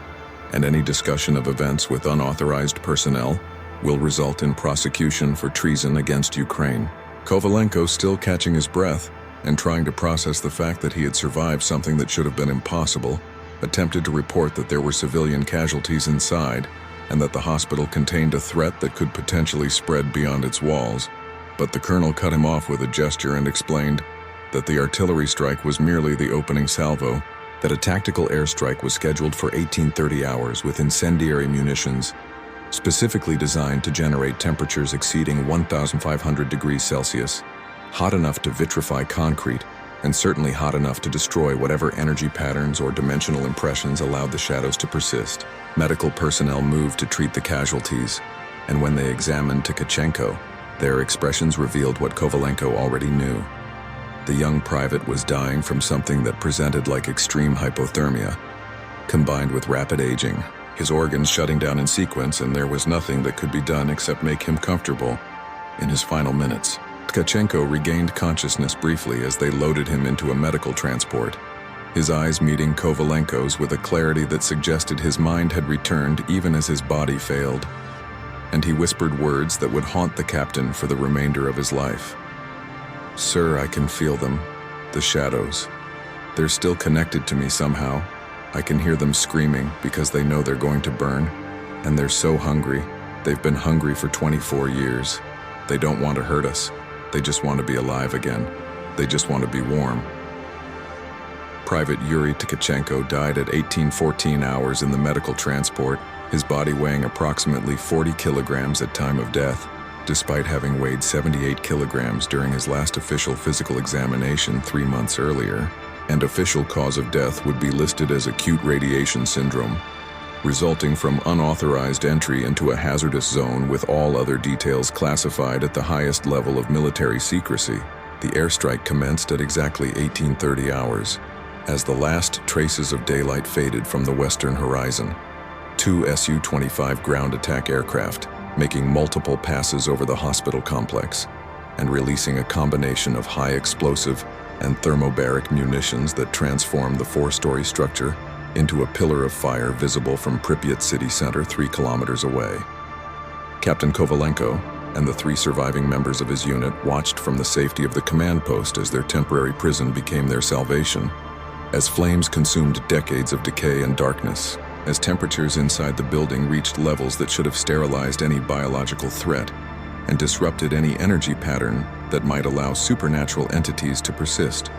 and any discussion of events with unauthorized personnel will result in prosecution for treason against Ukraine. Kovalenko, still catching his breath and trying to process the fact that he had survived something that should have been impossible, attempted to report that there were civilian casualties inside and that the hospital contained a threat that could potentially spread beyond its walls. But the colonel cut him off with a gesture and explained that the artillery strike was merely the opening salvo, that a tactical airstrike was scheduled for 1830 hours with incendiary munitions, specifically designed to generate temperatures exceeding 1,500 degrees Celsius, hot enough to vitrify concrete, and certainly hot enough to destroy whatever energy patterns or dimensional impressions allowed the shadows to persist. Medical personnel moved to treat the casualties, and when they examined Tkachenko, their expressions revealed what Kovalenko already knew. The young private was dying from something that presented like extreme hypothermia, combined with rapid aging, his organs shutting down in sequence, and there was nothing that could be done except make him comfortable in his final minutes. Tkachenko regained consciousness briefly as they loaded him into a medical transport, his eyes meeting Kovalenko's with a clarity that suggested his mind had returned even as his body failed. And he whispered words that would haunt the captain for the remainder of his life. "Sir, I can feel them, the shadows. They're still connected to me somehow. I can hear them screaming because they know they're going to burn, and they're so hungry. They've been hungry for 24 years. They don't want to hurt us. They just want to be alive again. They just want to be warm." Private Yuri Tkachenko died at 18:14 hours in the medical transport, his body weighing approximately 40 kilograms at time of death, despite having weighed 78 kilograms during his last official physical examination 3 months earlier, and official cause of death would be listed as acute radiation syndrome, resulting from unauthorized entry into a hazardous zone with all other details classified at the highest level of military secrecy. The airstrike commenced at exactly 18:30 hours. As the last traces of daylight faded from the western horizon, 2 Su-25 ground attack aircraft, making multiple passes over the hospital complex, and releasing a combination of high explosive and thermobaric munitions that transformed the 4-story structure into a pillar of fire visible from Pripyat city center 3 kilometers away. Captain Kovalenko and the 3 surviving members of his unit watched from the safety of the command post as their temporary prison became their salvation, as flames consumed decades of decay and darkness, as temperatures inside the building reached levels that should have sterilized any biological threat and disrupted any energy pattern that might allow supernatural entities to persist.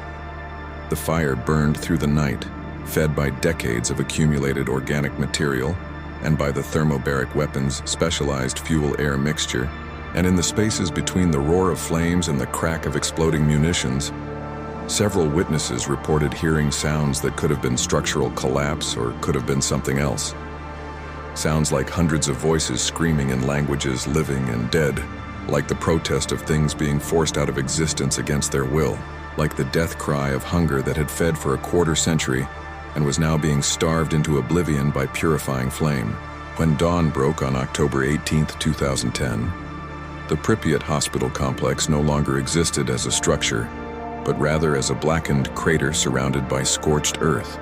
The fire burned through the night, fed by decades of accumulated organic material and by the thermobaric weapon's specialized fuel-air mixture, and in the spaces between the roar of flames and the crack of exploding munitions, several witnesses reported hearing sounds that could have been structural collapse or could have been something else. Sounds like hundreds of voices screaming in languages living and dead, like the protest of things being forced out of existence against their will, like the death cry of hunger that had fed for a quarter century and was now being starved into oblivion by purifying flame. When dawn broke on October 18, 2010, the Pripyat hospital complex no longer existed as a structure, but rather as a blackened crater surrounded by scorched earth,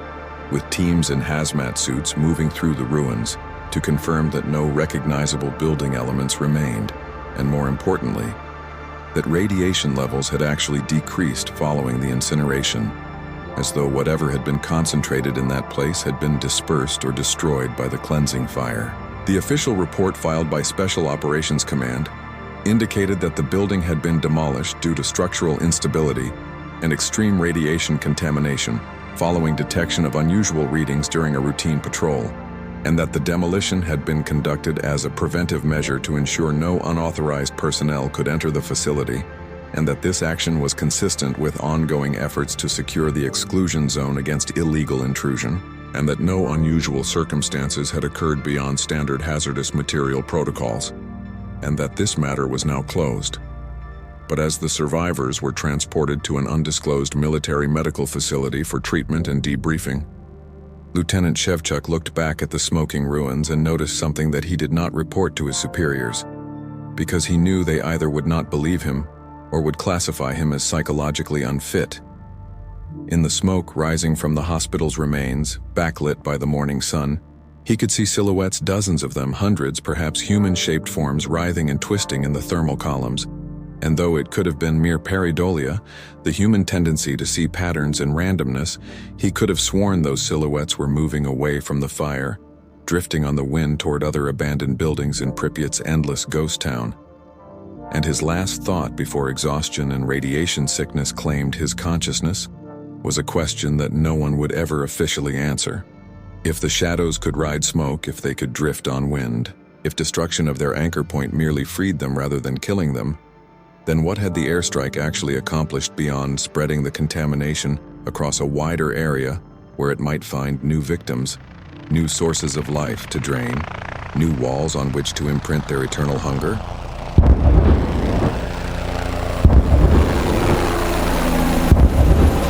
with teams in hazmat suits moving through the ruins to confirm that no recognizable building elements remained, and more importantly, that radiation levels had actually decreased following the incineration, as though whatever had been concentrated in that place had been dispersed or destroyed by the cleansing fire. The official report filed by Special Operations Command indicated that the building had been demolished due to structural instability and extreme radiation contamination following detection of unusual readings during a routine patrol, and that the demolition had been conducted as a preventive measure to ensure no unauthorized personnel could enter the facility, and that this action was consistent with ongoing efforts to secure the exclusion zone against illegal intrusion, and that no unusual circumstances had occurred beyond standard hazardous material protocols, and that this matter was now closed. But as the survivors were transported to an undisclosed military medical facility for treatment and debriefing, Lieutenant Shevchuk looked back at the smoking ruins and noticed something that he did not report to his superiors, because he knew they either would not believe him or would classify him as psychologically unfit. In the smoke rising from the hospital's remains, backlit by the morning sun, he could see silhouettes, dozens of them, hundreds, perhaps human-shaped forms writhing and twisting in the thermal columns. And though it could have been mere pareidolia, the human tendency to see patterns and randomness, he could have sworn those silhouettes were moving away from the fire, drifting on the wind toward other abandoned buildings in Pripyat's endless ghost town. And his last thought before exhaustion and radiation sickness claimed his consciousness was a question that no one would ever officially answer. If the shadows could ride smoke, if they could drift on wind, If destruction of their anchor point merely freed them rather than killing them, then what had the airstrike actually accomplished beyond spreading the contamination across a wider area where it might find new victims, new sources of life to drain, new walls on which to imprint their eternal hunger?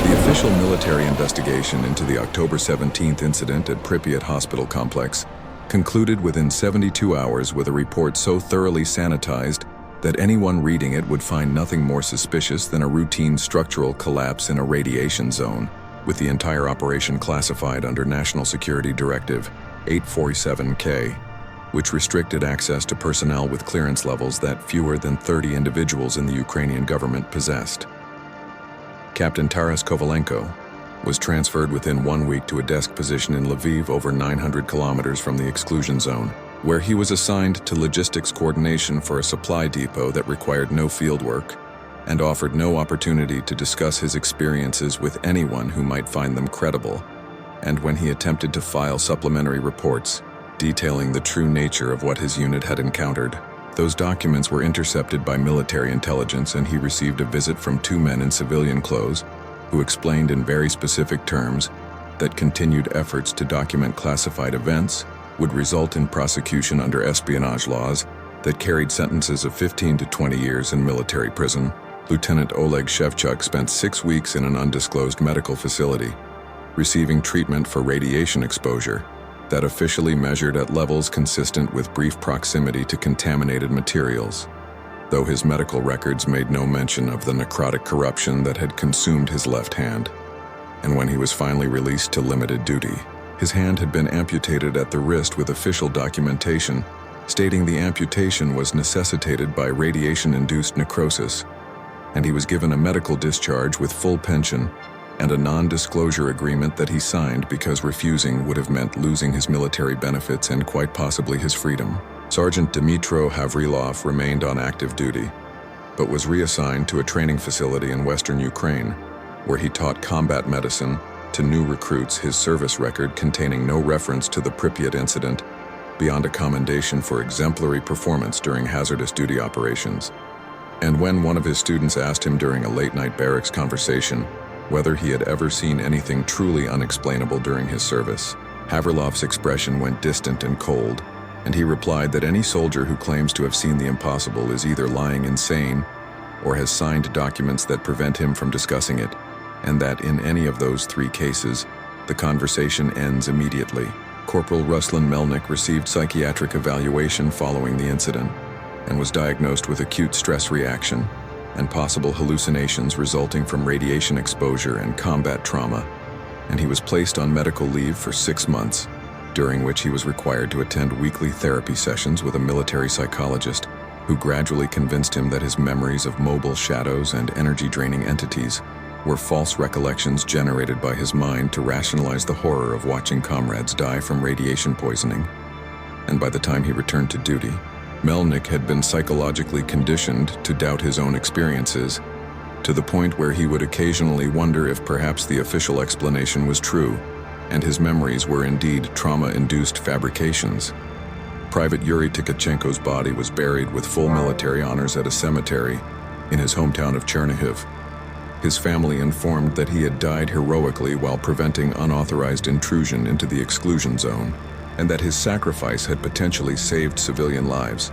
The official military investigation into the October 17th incident at Pripyat hospital complex concluded within 72 hours with a report so thoroughly sanitized that anyone reading it would find nothing more suspicious than a routine structural collapse in a radiation zone, with the entire operation classified under National Security Directive 847K, which restricted access to personnel with clearance levels that fewer than 30 individuals in the Ukrainian government possessed. Captain Taras Kovalenko was transferred within 1 week to a desk position in Lviv, over 900 kilometers from the exclusion zone, where he was assigned to logistics coordination for a supply depot that required no field work and offered no opportunity to discuss his experiences with anyone who might find them credible. And when he attempted to file supplementary reports detailing the true nature of what his unit had encountered, those documents were intercepted by military intelligence, and he received a visit from 2 men in civilian clothes who explained in very specific terms that continued efforts to document classified events would result in prosecution under espionage laws that carried sentences of 15 to 20 years in military prison. Lieutenant Oleg Shevchuk spent 6 weeks in an undisclosed medical facility, receiving treatment for radiation exposure that officially measured at levels consistent with brief proximity to contaminated materials, though his medical records made no mention of the necrotic corruption that had consumed his left hand. And when he was finally released to limited duty, his hand had been amputated at the wrist, with official documentation stating the amputation was necessitated by radiation-induced necrosis, and he was given a medical discharge with full pension and a non-disclosure agreement that he signed because refusing would have meant losing his military benefits and quite possibly his freedom. Sergeant Dmytro Havrilov remained on active duty, but was reassigned to a training facility in western Ukraine, where he taught combat medicine to new recruits, his service record containing no reference to the Pripyat incident beyond a commendation for exemplary performance during hazardous duty operations. And when one of his students asked him during a late-night barracks conversation whether he had ever seen anything truly unexplainable during his service, Havrilov's expression went distant and cold, and he replied that any soldier who claims to have seen the impossible is either lying insane or has signed documents that prevent him from discussing it, and that in any of those 3 cases, the conversation ends immediately. Corporal Ruslan Melnik received psychiatric evaluation following the incident and was diagnosed with acute stress reaction and possible hallucinations resulting from radiation exposure and combat trauma, and he was placed on medical leave for 6 months, during which he was required to attend weekly therapy sessions with a military psychologist who gradually convinced him that his memories of mobile shadows and energy-draining entities were false recollections generated by his mind to rationalize the horror of watching comrades die from radiation poisoning. And by the time he returned to duty, Melnik had been psychologically conditioned to doubt his own experiences, to the point where he would occasionally wonder if perhaps the official explanation was true, and his memories were indeed trauma-induced fabrications. Private Yuri Tkachenko's body was buried with full military honors at a cemetery in his hometown of Chernobyl. His family informed that he had died heroically while preventing unauthorized intrusion into the exclusion zone, and that his sacrifice had potentially saved civilian lives,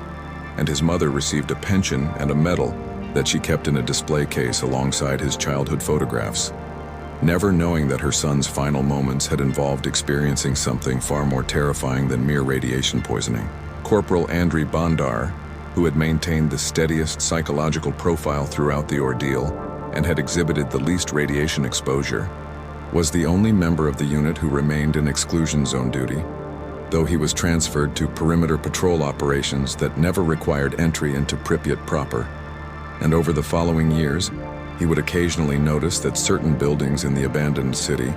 and his mother received a pension and a medal that she kept in a display case alongside his childhood photographs, never knowing that her son's final moments had involved experiencing something far more terrifying than mere radiation poisoning. Corporal Andriy Bondar, who had maintained the steadiest psychological profile throughout the ordeal and had exhibited the least radiation exposure, was the only member of the unit who remained in exclusion zone duty, though he was transferred to perimeter patrol operations that never required entry into Pripyat proper. And over the following years, he would occasionally notice that certain buildings in the abandoned city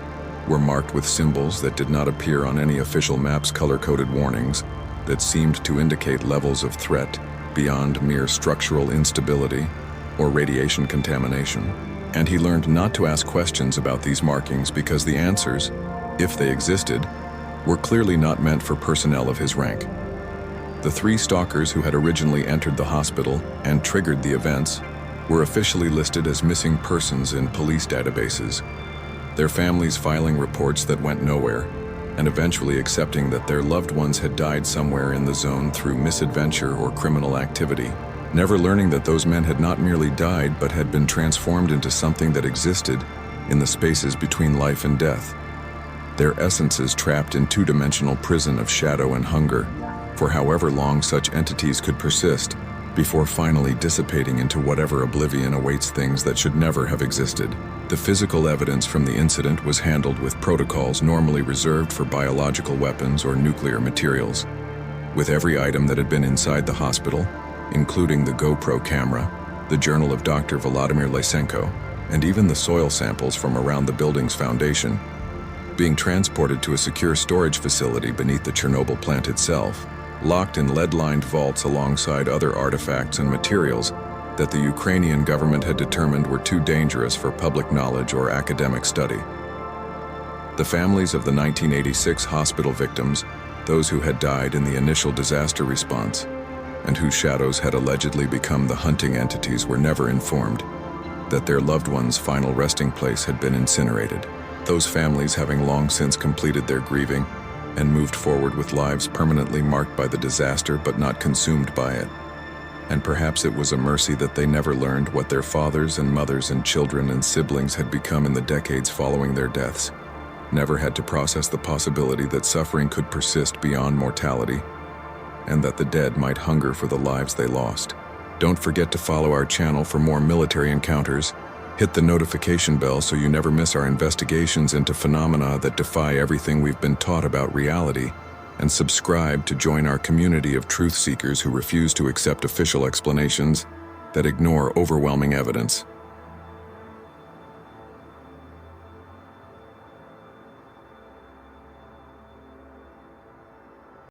were marked with symbols that did not appear on any official map's color-coded warnings that seemed to indicate levels of threat beyond mere structural instability or radiation contamination. And he learned not to ask questions about these markings because the answers, if they existed, were clearly not meant for personnel of his rank. The three stalkers who had originally entered the hospital and triggered the events were officially listed as missing persons in police databases, their families filing reports that went nowhere, and eventually accepting that their loved ones had died somewhere in the zone through misadventure or criminal activity, never learning that those men had not merely died but had been transformed into something that existed in the spaces between life and death. Their essences trapped in two-dimensional prison of shadow and hunger, for however long such entities could persist, before finally dissipating into whatever oblivion awaits things that should never have existed. The physical evidence from the incident was handled with protocols normally reserved for biological weapons or nuclear materials. With every item that had been inside the hospital, including the GoPro camera, the journal of Dr. Vladimir Lysenko, and even the soil samples from around the building's foundation, being transported to a secure storage facility beneath the Chernobyl plant itself, locked in lead-lined vaults alongside other artifacts and materials that the Ukrainian government had determined were too dangerous for public knowledge or academic study. The families of the 1986 hospital victims, those who had died in the initial disaster response, and whose shadows had allegedly become the hunting entities, were never informed that their loved ones' final resting place had been incinerated. Those families, having long since completed their grieving and moved forward with lives permanently marked by the disaster but not consumed by it. And perhaps it was a mercy that they never learned what their fathers and mothers and children and siblings had become in the decades following their deaths, never had to process the possibility that suffering could persist beyond mortality, and that the dead might hunger for the lives they lost. Don't forget to follow our channel for more military encounters. Hit the notification bell so you never miss our investigations into phenomena that defy everything we've been taught about reality, and subscribe to join our community of truth seekers who refuse to accept official explanations that ignore overwhelming evidence.